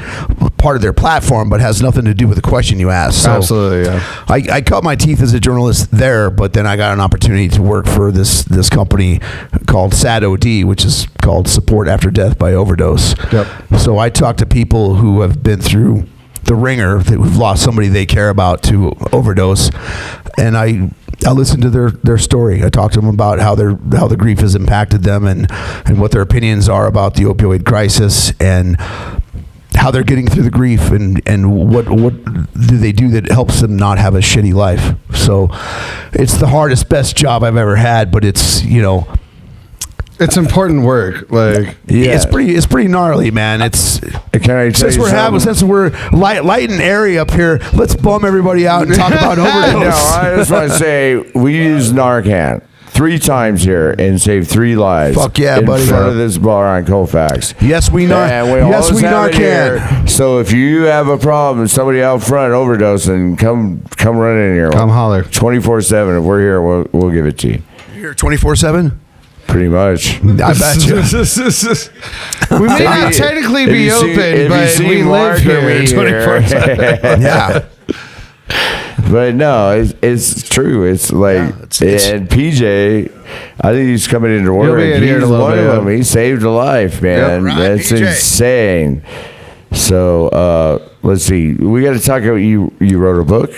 part of their platform, but has nothing to do with the question you ask. So Absolutely, yeah. I cut my teeth as a journalist there, but then I got an opportunity to work for this company called SAD-OD, which is called Support After Death by Overdose. Yep. So I talk to people who have been through the ringer, who've lost somebody they care about to overdose, and I listen to their story. I talk to them about how the grief has impacted them, and what their opinions are about the opioid crisis, and how they're getting through the grief, and what do they do that helps them not have a shitty life. So it's the hardest, best job I've ever had, but it's, it's important work. Like, it's pretty gnarly, man. It's Can I tell you something? since we're light and airy up here, let's bum everybody out and talk about overdose. No, I just want to say we use Narcan 3 times here and saved 3 lives. Fuck yeah, in buddy. front of this bar on Colfax. Yes, we know. And we Yes, always we have it Narcan. here. So if you have a problem, somebody out front overdosing, come run in here. Come holler. 24/7. If we're here, we'll give it to you. You're here 24/7. Pretty much. I bet you. we may not technically be open, but we live here 24/7. Yeah. But no, it's true. It's like, and PJ, I think he's coming into work. He's one of them. He saved a life, man. Right, That's PJ. insane. So let's see. We got to talk about you wrote a book.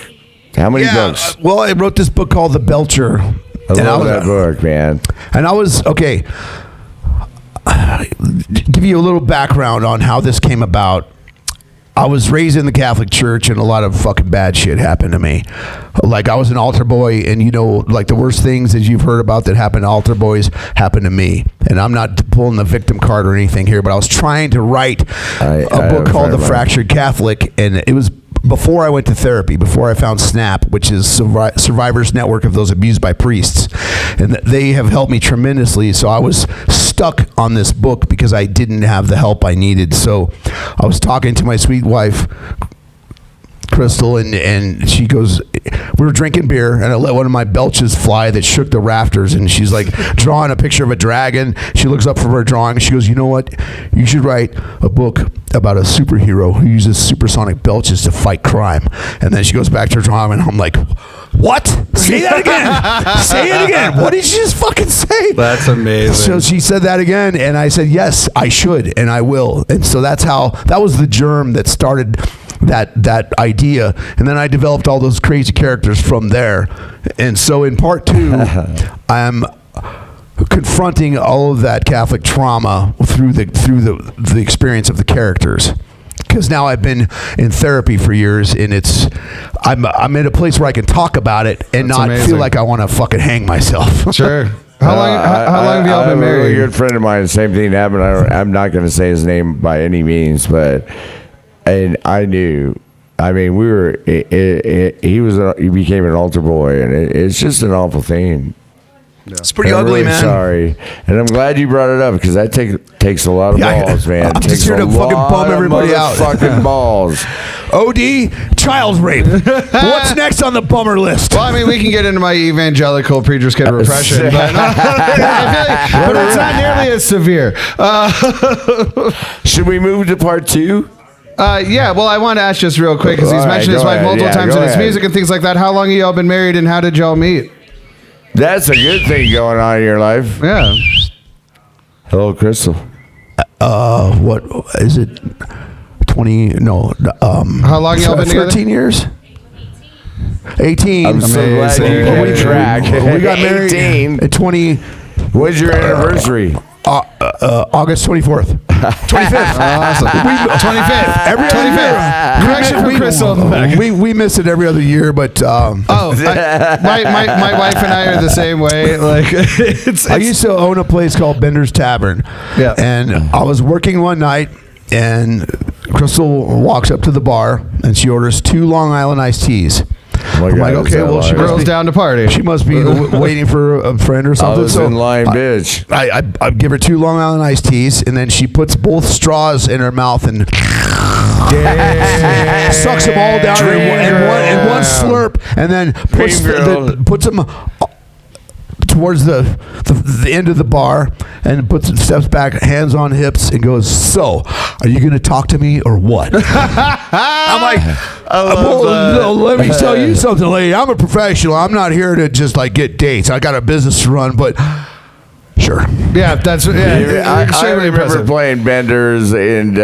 How many books? Well, I wrote this book called The Belcher. I love that book, man. And I was, okay, give you a little background on how this came about. I was raised in the Catholic Church, and a lot of fucking bad shit happened to me. Like, I was an altar boy, and like the worst things that you've heard about that happened to altar boys happened to me. And I'm not pulling the victim card or anything here, but I was trying to write a book called The Fractured Catholic, and it was before I went to therapy, before I found SNAP, which is Survivors Network of Those Abused by Priests. And they have helped me tremendously. So I was stuck on this book because I didn't have the help I needed. So I was talking to my sweet wife, Crystal, and she goes, we were drinking beer, and I let one of my belches fly that shook the rafters, and she's like drawing a picture of a dragon. She looks up from her drawing, and she goes, you know what? You should write a book about a superhero who uses supersonic belches to fight crime. And then she goes back to her drawing, and I'm like, what? Say that again. Say it again. What did she just fucking say? That's amazing. So she said that again, and I said, yes, I should, and I will. And so that was the germ that started that idea, and then I developed all those crazy characters from there. And so in part 2, I'm confronting all of that Catholic trauma through the experience of the characters. Because now I've been in therapy for years, and I'm in a place where I can talk about it and That's not amazing. feel like I want to fucking hang myself. Sure. How long have y'all been married? A really good friend of mine, the same thing happened. I'm not going to say his name by any means, but and I knew. I mean, he became an altar boy, and it's just an awful thing. Yeah. It's pretty I'm ugly, really man. Sorry, and I'm glad you brought it up because that takes a lot of balls, man. I'm It just takes here to a fucking lot bum of everybody out. Fucking balls. OD, child rape. What's next on the bummer list? Well, I mean, we can get into my evangelical preacher's kid repression, but it's not nearly as severe. Should we move to part 2? Yeah, well, I want to ask just real quick because he's mentioned his wife multiple times in his music and things like that. How long have y'all been married, and how did y'all meet? That's a good thing going on in your life. Yeah. Hello, Crystal. What is it? 20? No. How long y'all been together? 13 years. 18. I'm so glad you kept track. We got married 18. at 20. When's your anniversary? August 24th. 25th. Awesome. 25th. Every 25th. Correction from Crystal in the back. We miss it every other year, but my wife and I are the same way. Like it's I used to own a place called Bender's Tavern. Yeah. And I was working one night, and Crystal walks up to the bar, and she orders 2 Long Island iced teas. I'm like, okay, well, she girls down to party. She must be waiting for a friend or something. I was in line, bitch. I give her 2 Long Island iced teas, and then she puts both straws in her mouth and sucks them all down in one slurp, and then puts them towards the end of the bar, and steps back, hands on hips, and goes, "So, are you going to talk to me or what?" I'm like, no, let me tell you something, lady. I'm a professional. I'm not here to just like get dates. I got a business to run, but sure. Yeah, that's I remember playing Benders and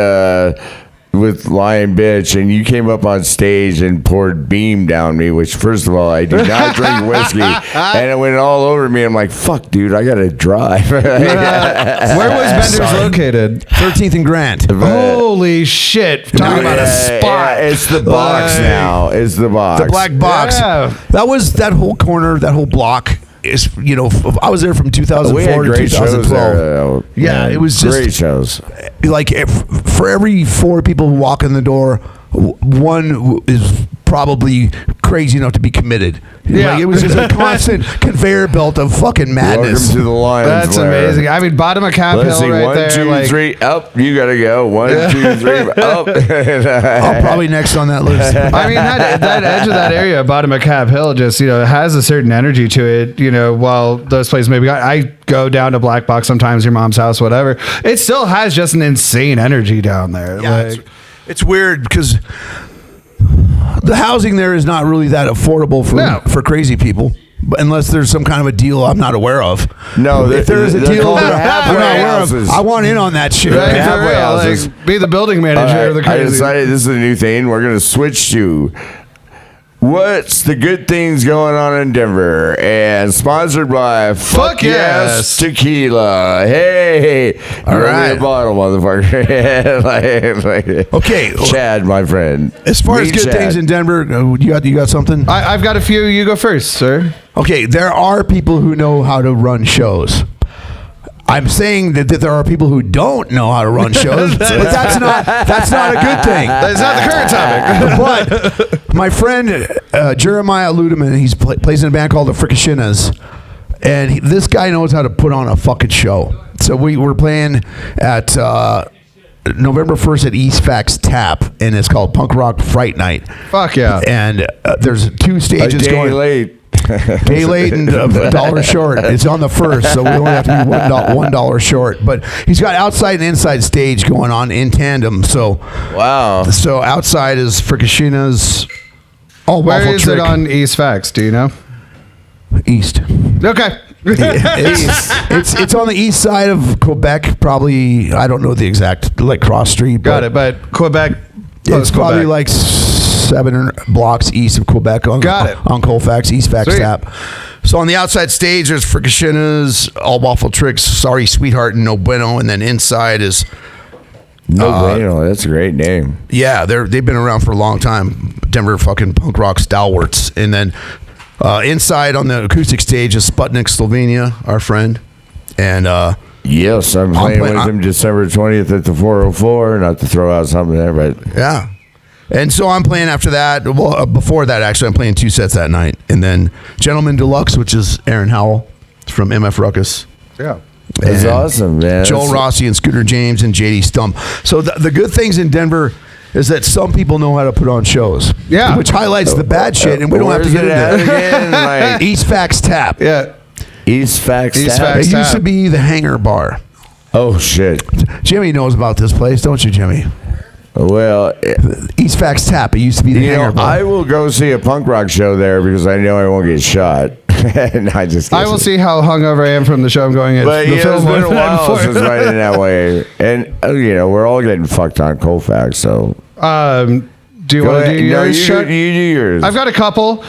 with Lion Bitch, and you came up on stage and poured Beam down me, which, first of all, I do not drink whiskey, and it went all over me. I'm like, fuck, dude, I gotta drive. Where was Benders located? 13th and Grant. Holy shit. Talking about a spot. Yeah, it's the box now. It's the box. The black box. Yeah. That was that whole corner, that whole block. Is, you know, I was there from 2004 to 2012. There, yeah, it was just great shows. Like for every 4 people who walk in the door, one is probably crazy enough to be committed. Yeah. Like, it was just a constant conveyor belt of fucking madness. Welcome to the Lions. That's amazing. I mean, bottom of Cap Let's Hill see, right 1, there. 2, 3, up. You gotta go. 1, 2, 3, up. I'm probably next on that list. I mean, that edge of that area, bottom of Cap Hill, just, you know, has a certain energy to it, you know, while those places maybe, I go down to Black Box sometimes, your mom's house, whatever. It still has just an insane energy down there. Yeah, like, it's weird because the housing there is not really that affordable for crazy people. Unless there's some kind of a deal I'm not aware of. No, if there is a deal that I'm not aware houses. of, I want in on that shit. Right, halfway houses. like, be the building manager of the crazy. I decided this is a new thing. We're going to switch to what's the good things going on in Denver, and sponsored by Fuck Yes Tequila. Hey, all right, a bottle, motherfucker. like, okay, Chad, my friend. As far as good things in Denver, you got something? I've got a few. You go first, sir. Okay, there are people who know how to run shows. I'm saying that there are people who don't know how to run shows, but that's not a good thing. That's not the current topic. But my friend Jeremiah Ludeman, he plays in a band called the Fricashinas, and this guy knows how to put on a fucking show. So we were playing at November 1st at East Facts Tap, and it's called Punk Rock Fright Night. Fuck yeah! And there's 2 stages a day going. Late. Day late and $1 short. It's on the 1st, so we only have to be $1 short. But he's got outside and inside stage going on in tandem. So wow. So outside is Fricashinas. Where is it on East Facts? Do you know? East. Okay. It's on the east side of Quebec. Probably, I don't know the exact, like cross street. Got it. But Quebec. It's probably like 7 blocks east of Quebec on Colfax, East Fax Tap. So on the outside stage, there's Fricashinas, All Waffle Tricks, Sorry Sweetheart, and No Bueno. And then inside is No Bueno. That's a great name. Yeah, they've been around for a long time. Denver fucking punk rock stalwarts. And then inside on the acoustic stage is Sputnik Slovenia, our friend. And yes, I'm playing with him December 20th at the 404. Not to throw out something there, but yeah. And so I'm playing after that. Well, before that, actually, I'm playing 2 sets that night. And then Gentleman Deluxe, which is Aaron Howell from MF Ruckus. Yeah. That's awesome, man. Joel Rossi and Scooter James and JD Stump. So the good things in Denver is that some people know how to put on shows. Yeah. Which highlights the bad shit, and we don't have to get into it. Again? Like, East Fax Tap. Yeah. East Facts East Tap. Facts It used to be the Hangar Bar. Oh, shit. Jimmy knows about this place, don't you, Jimmy? Well, East Fax Tap. It used to be the Hangar Bar. I will go see a punk rock show there because I know I won't get shot. And I will see how hungover I am from the show I'm going at. But the it's film been a while before. since riding that way. And, we're all getting fucked on Colfax, so. Do you want to do yours? You do yours. I've got a couple.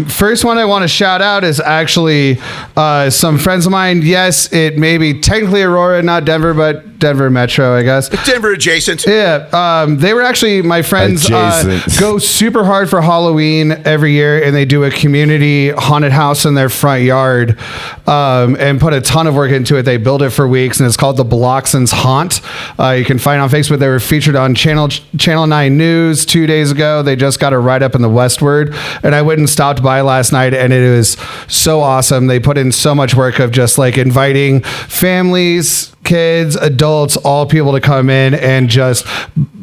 First one I want to shout out is actually some friends of mine. Yes, it may be technically Aurora, not Denver, but Denver Metro, I guess. Denver adjacent. Yeah, they were actually, my friends go super hard for Halloween every year, and they do a community haunted house in their front yard and put a ton of work into it. They build it for weeks, and it's called the Laxin's Haunt. You can find it on Facebook. They were featured on Channel 9 News 2 days ago. They just got a write-up in the Westward, and I went and stopped by last night, and it was so awesome. They put in so much work of just like inviting families, kids, adults, all people to come in and just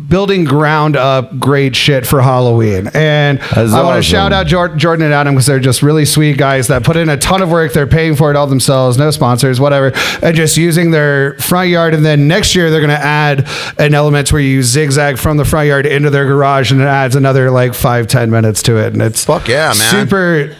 building ground up great shit for Halloween. And I want to shout out Jordan and Adam because they're just really sweet guys that put in a ton of work. They're paying for it all themselves, no sponsors, whatever, and just using their front yard. And then next year they're going to add an element where you zigzag from the front yard into their garage, and it adds another like 5-10 minutes to it. And it's fuck yeah, man. Super.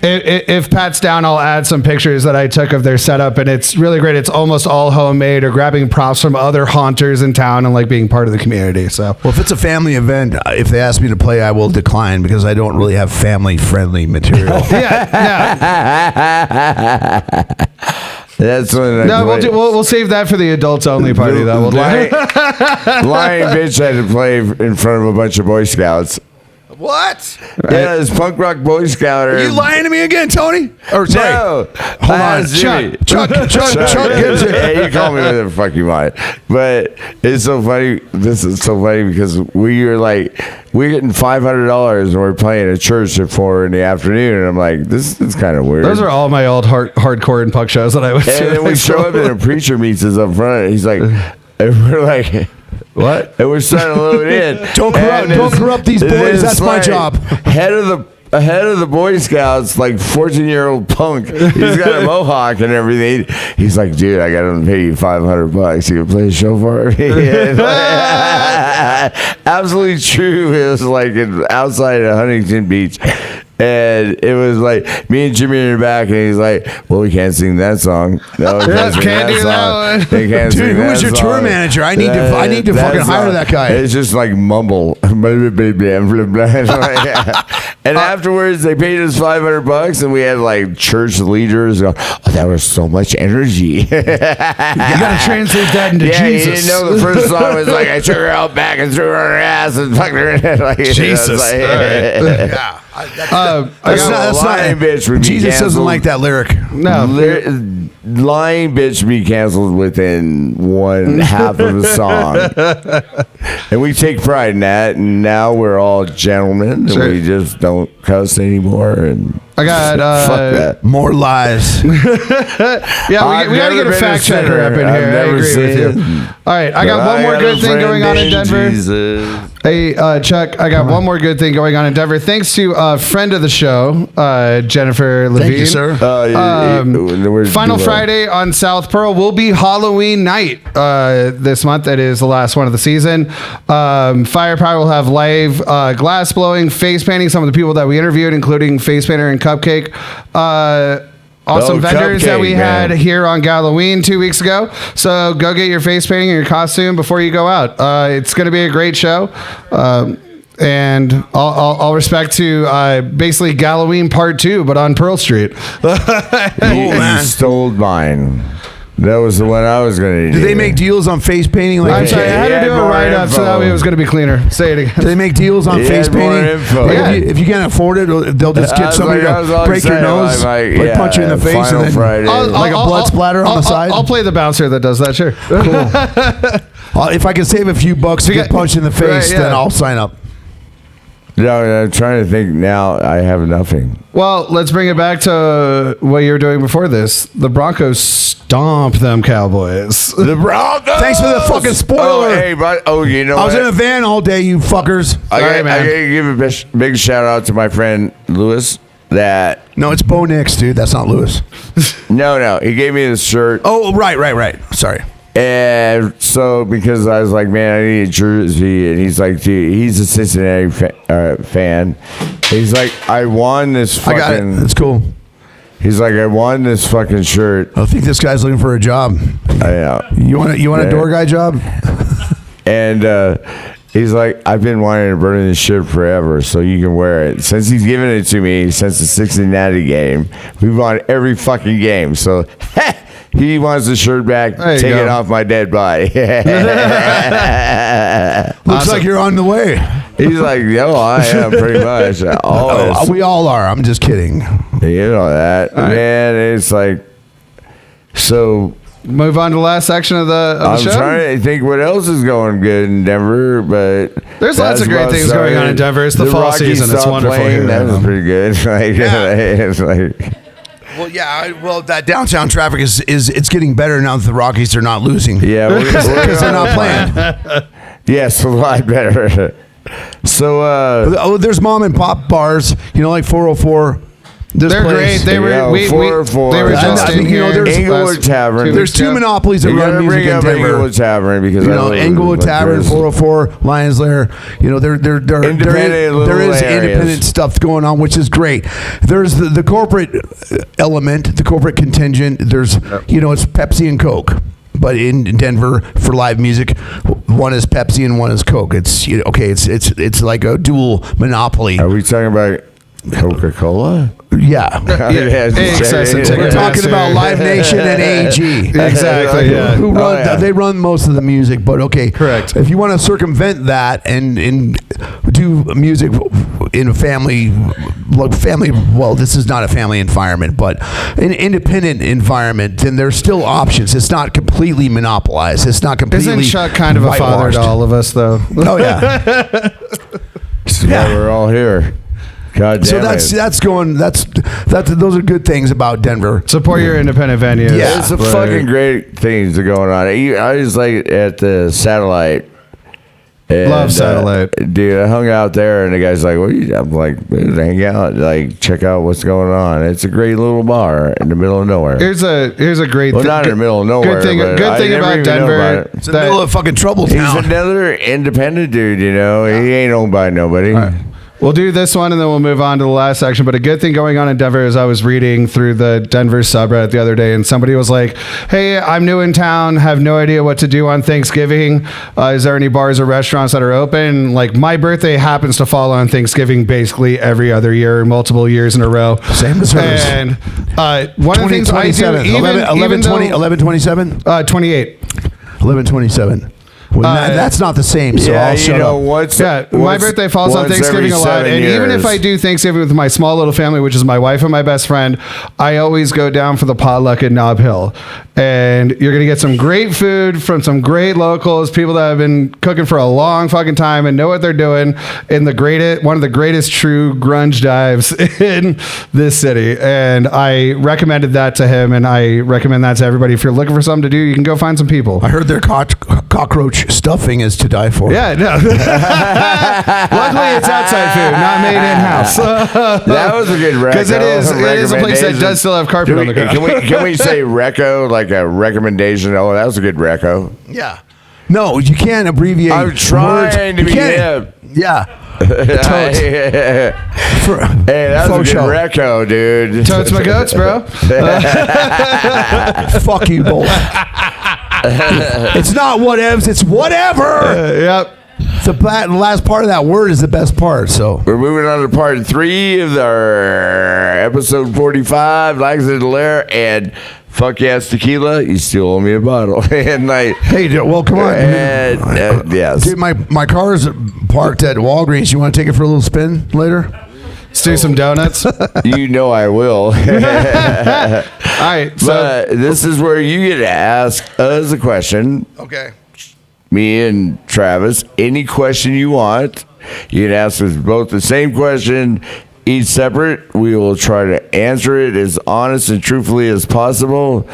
If Pat's down, I'll add some pictures that I took of their setup, and it's really great. It's almost all homemade or grabbing props from other haunters in town and like being part of the community. So, well, if it's a family event, if they ask me to play, I will decline because I don't really have family-friendly material. yeah. That's when we'll save that for the adults only party. That we'll Lying bitch had to play in front of a bunch of Boy Scouts. What? Yeah, this punk rock Boy Scouter. Are you lying to me again, Tony? Or sorry. No. Hold on. Chuck gives it. Yeah, you call me whatever the fuck you want. But it's so funny. This is so funny because we're getting $500 and we're playing at church at 4 in the afternoon. And I'm like, this is kind of weird. Those are all my old hardcore and punk shows that I went to. And then we show up and a preacher meets us up front. And he's like, and we're like, what? And we're starting to load in. Don't corrupt these boys. That's my job. Head of the Boy Scouts, like 14-year-old punk. He's got a mohawk and everything. He's like, dude, I got to pay you $500. You can play a show for me. Absolutely true. It was like outside of Huntington Beach. And it was like me and Jimmy in the back, and he's like, "Well, we can't sing that song. No, we can't sing that song. They can't sing that song. Dude, who was your tour manager? I need to fucking hire that guy." It's just like mumble, and afterwards they paid us $500, and we had like church leaders go, "Oh, that was so much energy." You gotta translate that into Jesus. You didn't know the first song was like, "I took her out back and threw her on her ass and fucked her in it." Like, Jesus. Yeah. That's not bitch would be Jesus canceled. doesn't like that lyric. No. Lying bitch be canceled within one half of a song. And we take pride in that, and now we're all gentlemen, and we just don't cuss anymore. And I got fuck that. More lies. Yeah, we got to get a fact checker up in here. I agree with you. All right, I got one more good thing going on in Denver. Jesus. Hey, Chuck, I got one more good thing going on in Denver. Thanks to a friend of the show, Jennifer Levine. Thank you, sir. Final Friday on South Pearl will be Halloween night this month. That is the last one of the season. Firepower will have live glass blowing, face painting. Some of the people that we interviewed, including face painter and Cupcake. Awesome vendors that we had here on Halloween 2 weeks ago. So go get your face painting and your costume before you go out. It's going to be a great show. And all respect to basically Halloween Part 2, but on Pearl Street. You stole mine. That was the one I was going to do. Do they make deals on face painting? I'm sorry, I had to do a write-up so that way it was going to be cleaner. Say it again. Do they make deals on face painting? If you can't afford it, they'll just get somebody to break your nose, punch you in the face, and then like a blood splatter on the side. I'll play the bouncer that does that, sure. Cool. If I can save a few bucks to get punched in the face, then I'll sign up. No, I'm trying to think now. I have nothing. Well, let's bring it back to what you were doing before this. The Broncos stomp them Cowboys. The Broncos! Thanks for the fucking spoiler. Oh, hey, but, you know I was in a van all day, you fuckers. I got to give a big shout out to my friend Lewis. No, it's Bo Nix, dude. That's not Lewis. No. He gave me this shirt. Oh, right. Sorry. And so, because I was like, man, I need a jersey. And he's like, dude, he's a Cincinnati fan. He's like, I won this fucking... I got it. It's cool. He's like, I won this fucking shirt. I think this guy's looking for a job. I know. You want a door guy job? And he's like, I've been wanting to burn this shirt forever, so you can wear it. Since he's given it to me, since the Cincinnati game, we've won every fucking game. So, He wants the shirt back. Take it off my dead body. Looks like you're on the way. He's like, yo, I am pretty much. We all are. I'm just kidding. You know that. Man, it's like, so... Move on to the last section of the show. I'm trying to think what else is going good in Denver, but there's lots of great things going on in Denver. It's the fall season. It's wonderful here. That was pretty good. It's like, well, yeah. Well, that downtown traffic is it's getting better now that the Rockies are not losing. Yeah, because they're not playing. Yes, a lot better. So, there's mom and pop bars. Like 404. They're great. They were they were just in here. Englewood Tavern. There's two monopolies that run music in Denver. Englewood Tavern because Englewood Tavern, 404, Lions Lair. There is independent stuff going on, which is great. There's the corporate element, the corporate contingent. There's it's Pepsi and Coke. But in Denver, for live music, one is Pepsi and one is Coke. It's it's like a dual monopoly. Are we talking about Coca-Cola? Yeah. We're talking about Live Nation and AEG. Exactly. Yeah. Who run? They run most of the music, but okay. Correct. If you want to circumvent that and do music in a family, well, this is not a family environment, but an independent environment, then there's still options. It's not completely monopolized. It's not completely. Isn't Chuck kind of a father to all of us, though? Oh yeah. This is why we're all here. God damn that's going. Those are good things about Denver. Support your independent venues. Yeah, it's fucking great things that are going on. I was like at the Satellite. And, love Satellite, dude. I hung out there, and the guy's like, "What?" I'm like, "Hang out, like check out what's going on." It's a great little bar in the middle of nowhere. Here's a great. Well, not in the middle of nowhere. Good thing about Denver. It's in the middle of fucking trouble town. He's another independent dude. He ain't owned by nobody. We'll do this one and then we'll move on to the last section. But a good thing going on in Denver is I was reading through the Denver subreddit the other day and somebody was like, hey, I'm new in town, have no idea what to do on Thanksgiving. Is there any bars or restaurants that are open? Like my birthday happens to fall on Thanksgiving basically every other year, multiple years in a row. Same as hers. And one of the things I do, 11/27? 28. 11/27. Well, that's not the same, so I'll shut up. My birthday falls on Thanksgiving a lot, and even if I do Thanksgiving with my small little family, which is my wife and my best friend, I always go down for the potluck at Nob Hill. And you're going to get some great food from some great locals, people that have been cooking for a long fucking time and know what they're doing in one of the greatest true grunge dives in this city. And I recommended that to him, and I recommend that to everybody. If you're looking for something to do, you can go find some people. I heard their cockroach stuffing is to die for. Yeah, no. Luckily, it's outside food, not made in-house. That was a good reco. Because it is a place that does still have carpet on the ground. Can we say reco, like a recommendation? Oh, that was a good reco. Yeah. No, you can't abbreviate. I'm trying to be hip. Yeah. Hey, that was a good reco, dude. Totes my goats, bro. Fuck you both. It's not whatevs, it's whatever. Yep. The last part of that word is the best part. So we're moving on to part 3 of our episode 45, Laxin, Lair, and fuck yes tequila. You still owe me a bottle. And like, hey, well, come on. Yes. Dude, my car's parked at Walgreens. You want to take it for a little spin later? Let's do some donuts. You know I will. All right. So this is where you get to ask us a question. Okay. Me and Travis, any question you want. You can ask us both the same question, each separate. We will try to answer it as honest and truthfully as possible.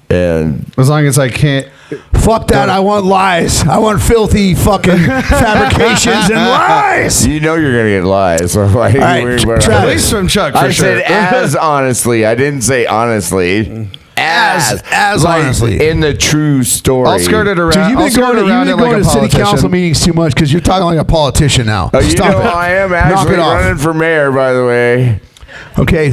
And as long as I can't. Fuck that. I want lies. I want filthy fucking fabrications and lies. You know you're going to get lies. So like, right, at least from Chuck, for I sure. said as honestly. I didn't say honestly. As like honestly. In the true story. I'll skirt it around. Dude, you've been going to city council meetings too much because you're talking like a politician now. Oh, Stop it. I am actually running for mayor, by the way. Okay.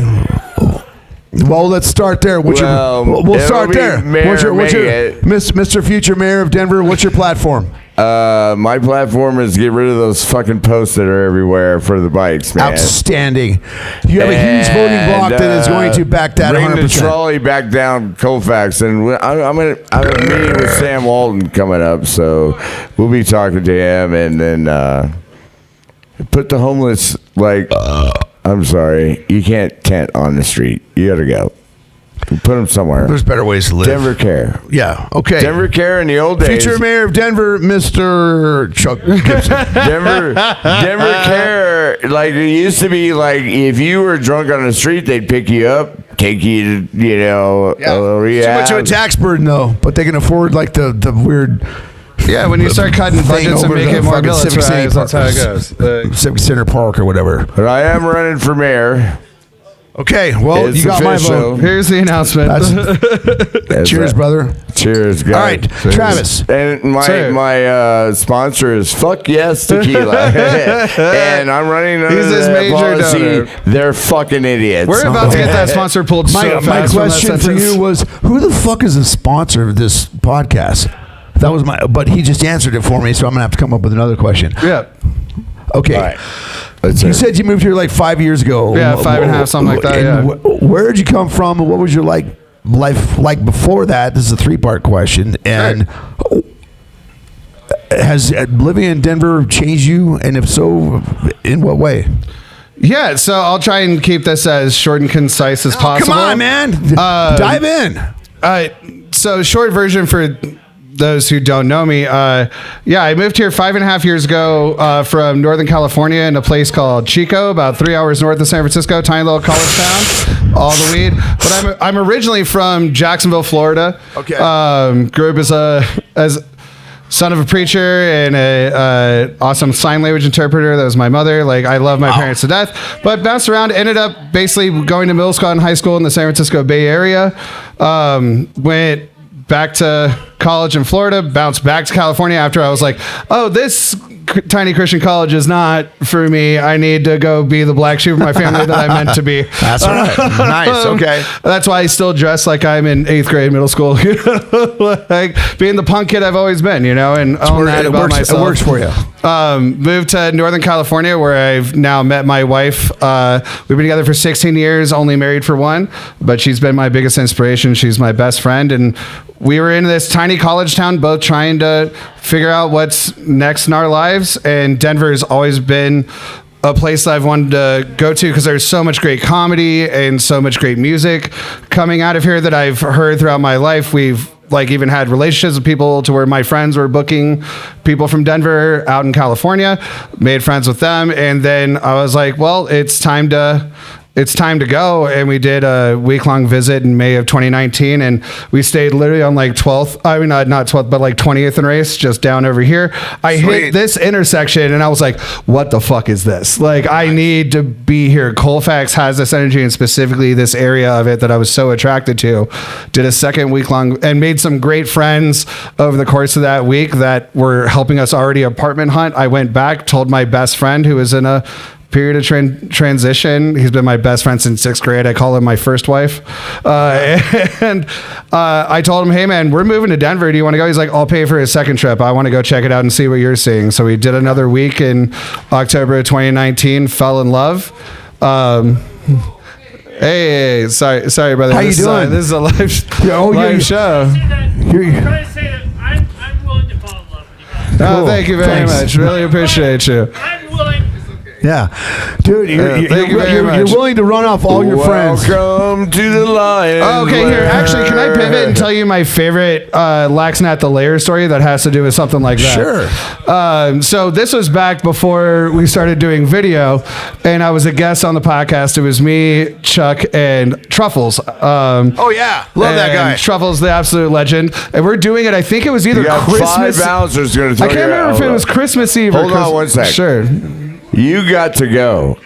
Well, let's start there. We'll start there. Mr. Future Mayor of Denver, what's your platform? My platform is get rid of those fucking posts that are everywhere for the bikes, man. Outstanding. You have a huge voting block that is going to back that bring 100%. the trolley back down Colfax, and I'm have a meeting with Sam Walton coming up, so we'll be talking to him, and then put the homeless, I'm sorry, you can't tent on the street. You gotta go. Put them somewhere. There's better ways to live. Denver Care. Yeah, okay. Denver Care in the old days. Future mayor of Denver, Mr. Chuck Gibson. Denver Care, like it used to be, like if you were drunk on the street, they'd pick you up, take you to, a little rehab. Too much of a tax burden though, but they can afford like the weird. Yeah, when you start cutting budgets and make it more militarized, that's how it goes. Civic Center Park or whatever. But I am running for mayor. Okay, well, It's you got official. my vote. Here's the announcement. Cheers, brother. Cheers, guys. All right, Cheers. Travis. And my sponsor is Fuck Yes Tequila. And I'm running under He's his the major policy. donor. They're fucking idiots. We're about to get that sponsor pulled so fast. My from that question for sentence. you was, who the fuck is the sponsor of this podcast? That was but he just answered it for me, so I'm gonna have to come up with another question. Yeah. Okay. All right. You said you moved here like 5 years ago. Yeah, 5.5, something like that. And Yeah. Where did you come from? And what was your life like before that? This is a 3-part question. And has living in Denver changed you? And if so, in what way? Yeah, so I'll try and keep this as short and concise as possible. Come on, man. Dive in. So short version for those who don't know me, I moved here 5.5 years ago from Northern California in a place called Chico, about 3 hours north of San Francisco, tiny little college town, all the weed. But I'm originally from Jacksonville, Florida. Okay. Grew up as son of a preacher and a awesome sign language interpreter. That was my mother. Like, I love my parents to death, but bounced around, ended up basically going to middle school and high school in the San Francisco Bay Area. Went back to college in Florida, bounced back to California after I was like, oh, this tiny Christian college is not for me. I need to go be the black sheep of my family that I meant to be. That's right. Nice. Okay. That's why I still dress like I'm in 8th grade middle school. Like being the punk kid I've always been, and own that about myself. It works for you. Moved to Northern California, where I've now met my wife. We've been together for 16 years, only married for 1, but she's been my biggest inspiration. She's my best friend, and we were in this tiny college town, both trying to figure out what's next in our lives. And Denver has always been a place that I've wanted to go to because there's so much great comedy and so much great music coming out of here that I've heard throughout my life. We've even had relationships with people to where my friends were booking people from Denver out in California, made friends with them. And then I was like, well, it's time to go. And we did a week-long visit in May of 2019, and we stayed literally on like 12th. I mean, not 12th, but like 20th and Race, just down over here. I hit this intersection, and I was like, what the fuck is this? Like, I need to be here. Colfax has this energy, and specifically this area of it that I was so attracted to. Did a second week-long and made some great friends over the course of that week that were helping us already apartment hunt. I went back, told my best friend who was in a period of transition. He's been my best friend since 6th grade. I call him my first wife. And I told him, hey man, we're moving to Denver. Do you want to go? He's like, I'll pay for his second trip. I want to go check it out and see what you're seeing. So we did another week in October of 2019, fell in love. Hey, sorry, brother. How you doing? This is a live show. I'm trying to say that I'm willing to fall in love with you guys. Oh, thank you very much. Really appreciate you. I'm willing. Yeah. Dude, you're much. willing to run off all your friends. Welcome to the Lion. Oh, okay, here. Actually, can I pivot and tell you my favorite Laxin at the Lair story that has to do with something like that? Sure. So this was back before we started doing video, and I was a guest on the podcast. It was me, Chuck, and Truffles. Oh, yeah. Love that guy. Truffles, the absolute legend. And we're doing it, I think it was either You got Christmas. 5 ounces going to I can't remember if it was Christmas Eve or Hold on one sec. Sure. You got to go.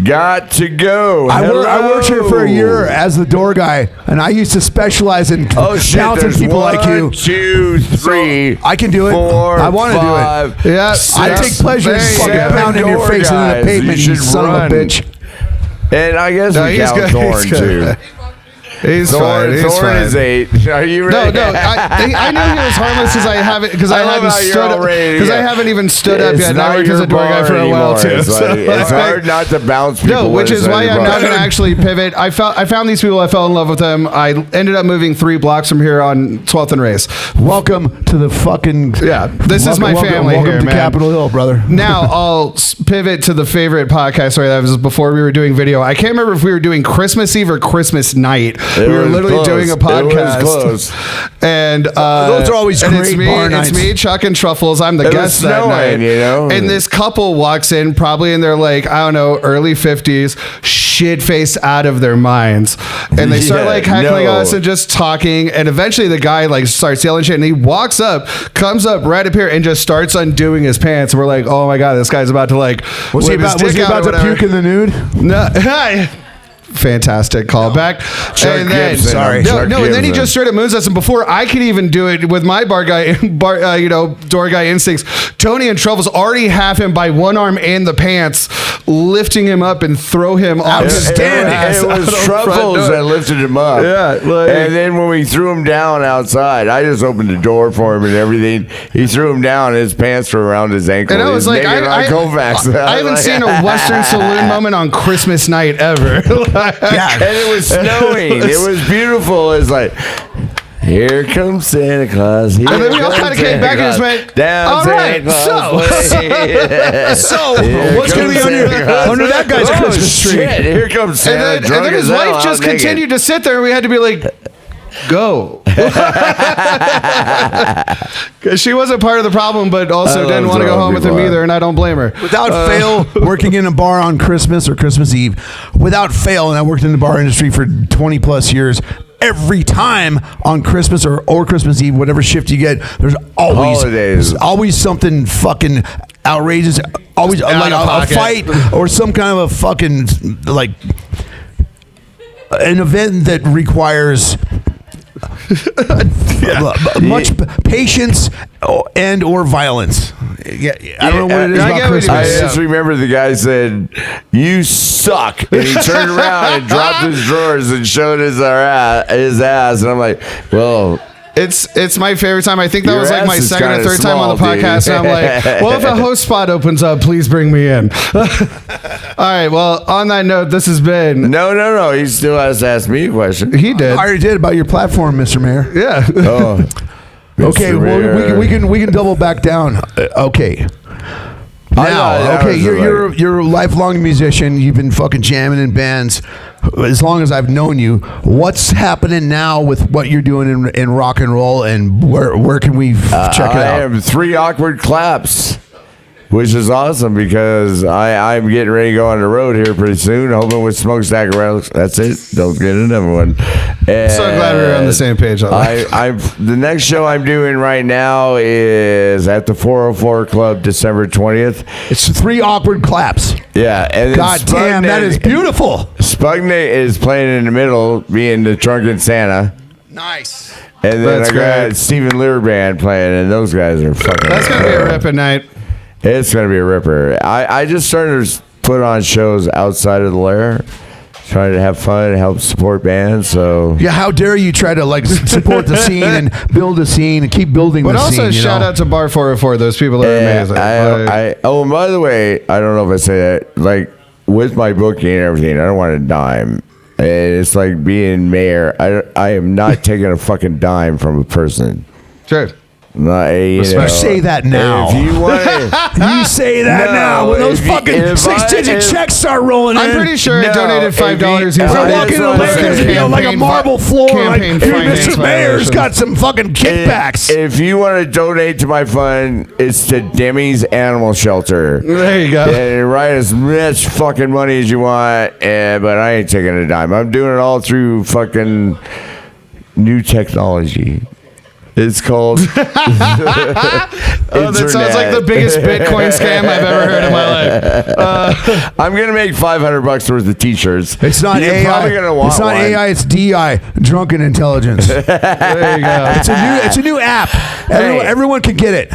Got to go. I worked here for a year as the door guy, and I used to specialize in talented There's people 1, like you. 2, 3. I can do it. 4, I want to do it. Yeah. I take pleasure in fucking pounding your face into the pavement, you son of a bitch. And I guess we count Thorn too. He's fine. He's Thorn fine. is 8. Are you ready? No. I knew he was harmless because I haven't even stood up yet. Now because the door guy for a while too. It's hard not to bounce people. No, which is why I'm not going to actually pivot. I found these people. I fell in love with them. I ended up moving 3 blocks from here on 12th and Race. Welcome to the fucking This is my family welcome here, to man. Capitol Hill, brother. Now I'll pivot to the favorite podcast story that was before we were doing video. I can't remember if we were doing Christmas Eve or Christmas night. We were literally doing a podcast. It was close. And those are always great bar nights. It's me, Chuck, and Truffles. I'm the guest that night. You know? And this couple walks in, probably in their like, I don't know, early 50s, shit-faced out of their minds. And they start like heckling us and just talking. And eventually the guy like starts yelling shit. And he walks up, comes up right up here and just starts undoing his pants. And we're like, oh my God, this guy's about to like, was he about to puke in the nude? No. Fantastic callback. And then, Gibson. And then he just straight up moves us. And before I could even do it with my door guy instincts, Tony and Truffles already have him by one arm and the pants, lifting him up and throw him off his ass. It was Truffles that lifted him up. Yeah. And then when we threw him down outside, I just opened the door for him and everything. He threw him down. His pants were around his ankle. And I was like, I haven't seen a Western saloon moment on Christmas night ever. And it was snowing. It was beautiful. It's like, here comes Santa Claus. And then we all kind of came back and just went, down all right, so what's going to be under that guy's Christmas tree? Shit, here comes Santa. And then his wife just continued to sit there and we had to be like, go. Because she wasn't part of the problem, but also didn't want to go home with him either, and I don't blame her. Without fail, working in a bar on Christmas or Christmas Eve, without fail, and I worked in the bar industry for 20 plus years, every time on Christmas or Christmas Eve, whatever shift you get, there's always something fucking outrageous, always like a fight or some kind of a fucking like an event that requires much patience and or violence. I don't know what it is about Christmas. I just remember the guy said, "You suck," and he turned around and dropped his drawers and showed his ass, and I'm like, well. It's my favorite time. I think that was like my second or third time on the podcast. And I'm like, well, if a host spot opens up, please bring me in. All right. Well, on that note, this has been. No. He still has to ask me a question. He did. I already did about your platform, Mr. Mayor. Yeah. Oh. Okay. Well, we can double back down. Okay. Now, you're a lifelong musician. You've been fucking jamming in bands as long as I've known you. What's happening now with what you're doing in rock and roll, and where can we check it out? I have 3 awkward claps, which is awesome because I'm getting ready to go on the road here pretty soon, hoping with Smokestack around. That's it. Don't get another one. And so glad we're on the same page. The next show I'm doing right now is at the 404 Club, December 20th. It's 3 awkward claps. Yeah. And God damn, that is beautiful. Spugnick is playing in the middle, being the Drunken Santa. Nice. And then I got Stephen Lear Band playing, and those guys are fucking. That's going to be a ripping night. It's going to be a ripper. I just started to put on shows outside of the Lair, trying to have fun and help support bands. So yeah, how dare you try to like support the scene and build a scene and keep building the scene. But also shout out to Bar 404. Those people are amazing. And by the way, I don't know if I say that. Like with my booking and everything, I don't want a dime. And it's like being mayor. I am not taking a fucking dime from a person. Sure. You say that now. If you want you say that now. When those fucking 6-digit checks start rolling in. I'm pretty sure I donated $5. We're walking in the like a marble floor. Like, Mr. Mayor's got some fucking kickbacks. If you want to donate to my fund, it's to Demi's Animal Shelter. There you go. And write as much fucking money as you want, but I ain't taking a dime. I'm doing it all through fucking new technology. It's called. That sounds like the biggest Bitcoin scam I've ever heard in my life. I'm gonna make $500 worth of T-shirts. It's not AI. Probably gonna want it's not one. AI. It's DI. Drunken Intelligence. There you go. It's a new app. Everyone can get it.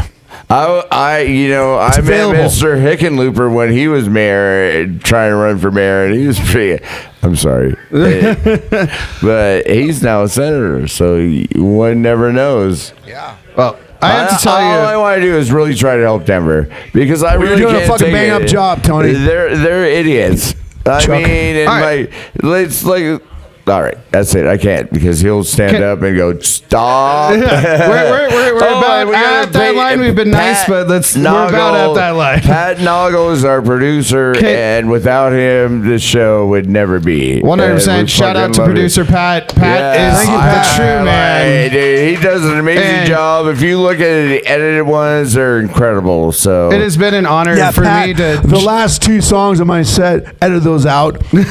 I met available. Mr. Hickenlooper when he was mayor, trying to run for mayor, and he was pretty. I'm sorry, but he's now a senator, so one never knows. Yeah. Well, I have to tell all you. I want to do is really try to help Denver because I really you're doing a can't fucking take bang it. up job, Tony. They're idiots. I Chuck. mean, and All right. it's like. All right, that's it. I can't because he'll stand up and go, stop. We're about at that line. We've been nice, but we're about at that line. Pat Nagel is our producer, and without him, this show would never be. 100%. Shout out to producer Pat. Pat is the true man. Dude, he does an amazing job. If you look at the edited ones, they're incredible. So it has been an honor for me to. The last 2 songs of my set, edit those out. My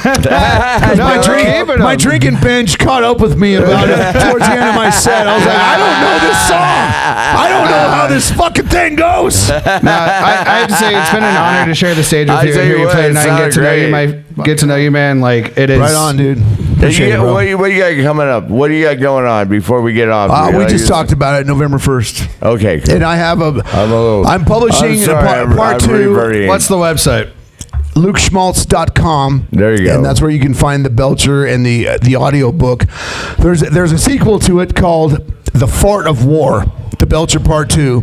drinking bench caught up with me about it towards the end of my set. I was like, I don't know this song. I don't know how this fucking thing goes. Now, I have to say, it's been an honor to share the stage with you. tell you Hear you what, play it tonight and get to know you, man. Like it is Right on, dude. Appreciate it, bro. What do you got coming up? What do you got going on before we get off? We just talked about it November 1st. Okay, cool. And I have I'm publishing I'm part 2. reverting. What's the website? LukeSchmaltz.com. There you go. And that's where you can find the Belcher and the audio book. There's a sequel to it called The Fart of War, The Belcher Part 2,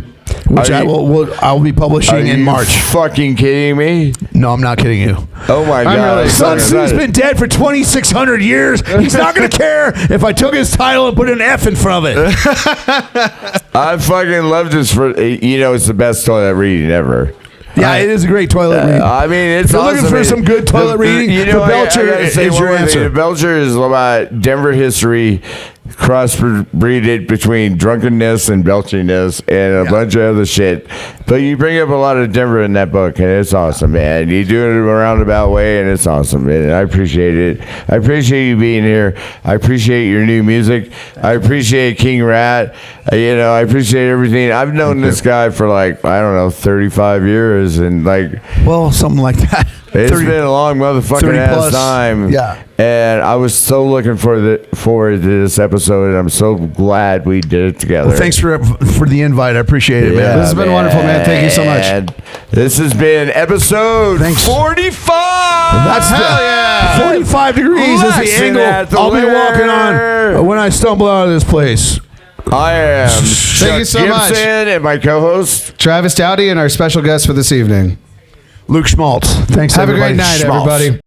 which I'll be publishing in March. Fucking kidding me? No, I'm not kidding you. Oh my God! really Sun Tzu's been dead for 2,600 years. He's not going to care if I took his title and put an F in front of it. I fucking love this it's the best toilet reading ever. Yeah, it is a great toilet reading. I mean, it's If you're awesome. looking for some good toilet reading, the Belcher is your answer. The Belcher is about Denver history, crossbreeded between drunkenness and belchiness and a bunch of other shit. But you bring up a lot of Denver in that book, and it's awesome, man. You do it in a roundabout way, and it's awesome, and I appreciate it. I appreciate you being here. I appreciate your new music. I appreciate King Rat. I appreciate everything. I've known this guy for 35 years, and Well, something like that. it's been a long motherfucking ass time. Yeah. And I was so looking forward to this episode, and I'm so glad we did it together. Well, thanks for the invite. I appreciate it, man. This has been wonderful, man. Thank you so much. This has been episode 45. That's 45 degrees is the Laxin angle at the I'll be walking Lair. on when I stumble out of this place. I am Thank you so Gibson much. and my co-host Travis Dowdy and our special guest for this evening. Luke Schmaltz. Thanks, Have everybody. a great night, Schmaltz. everybody.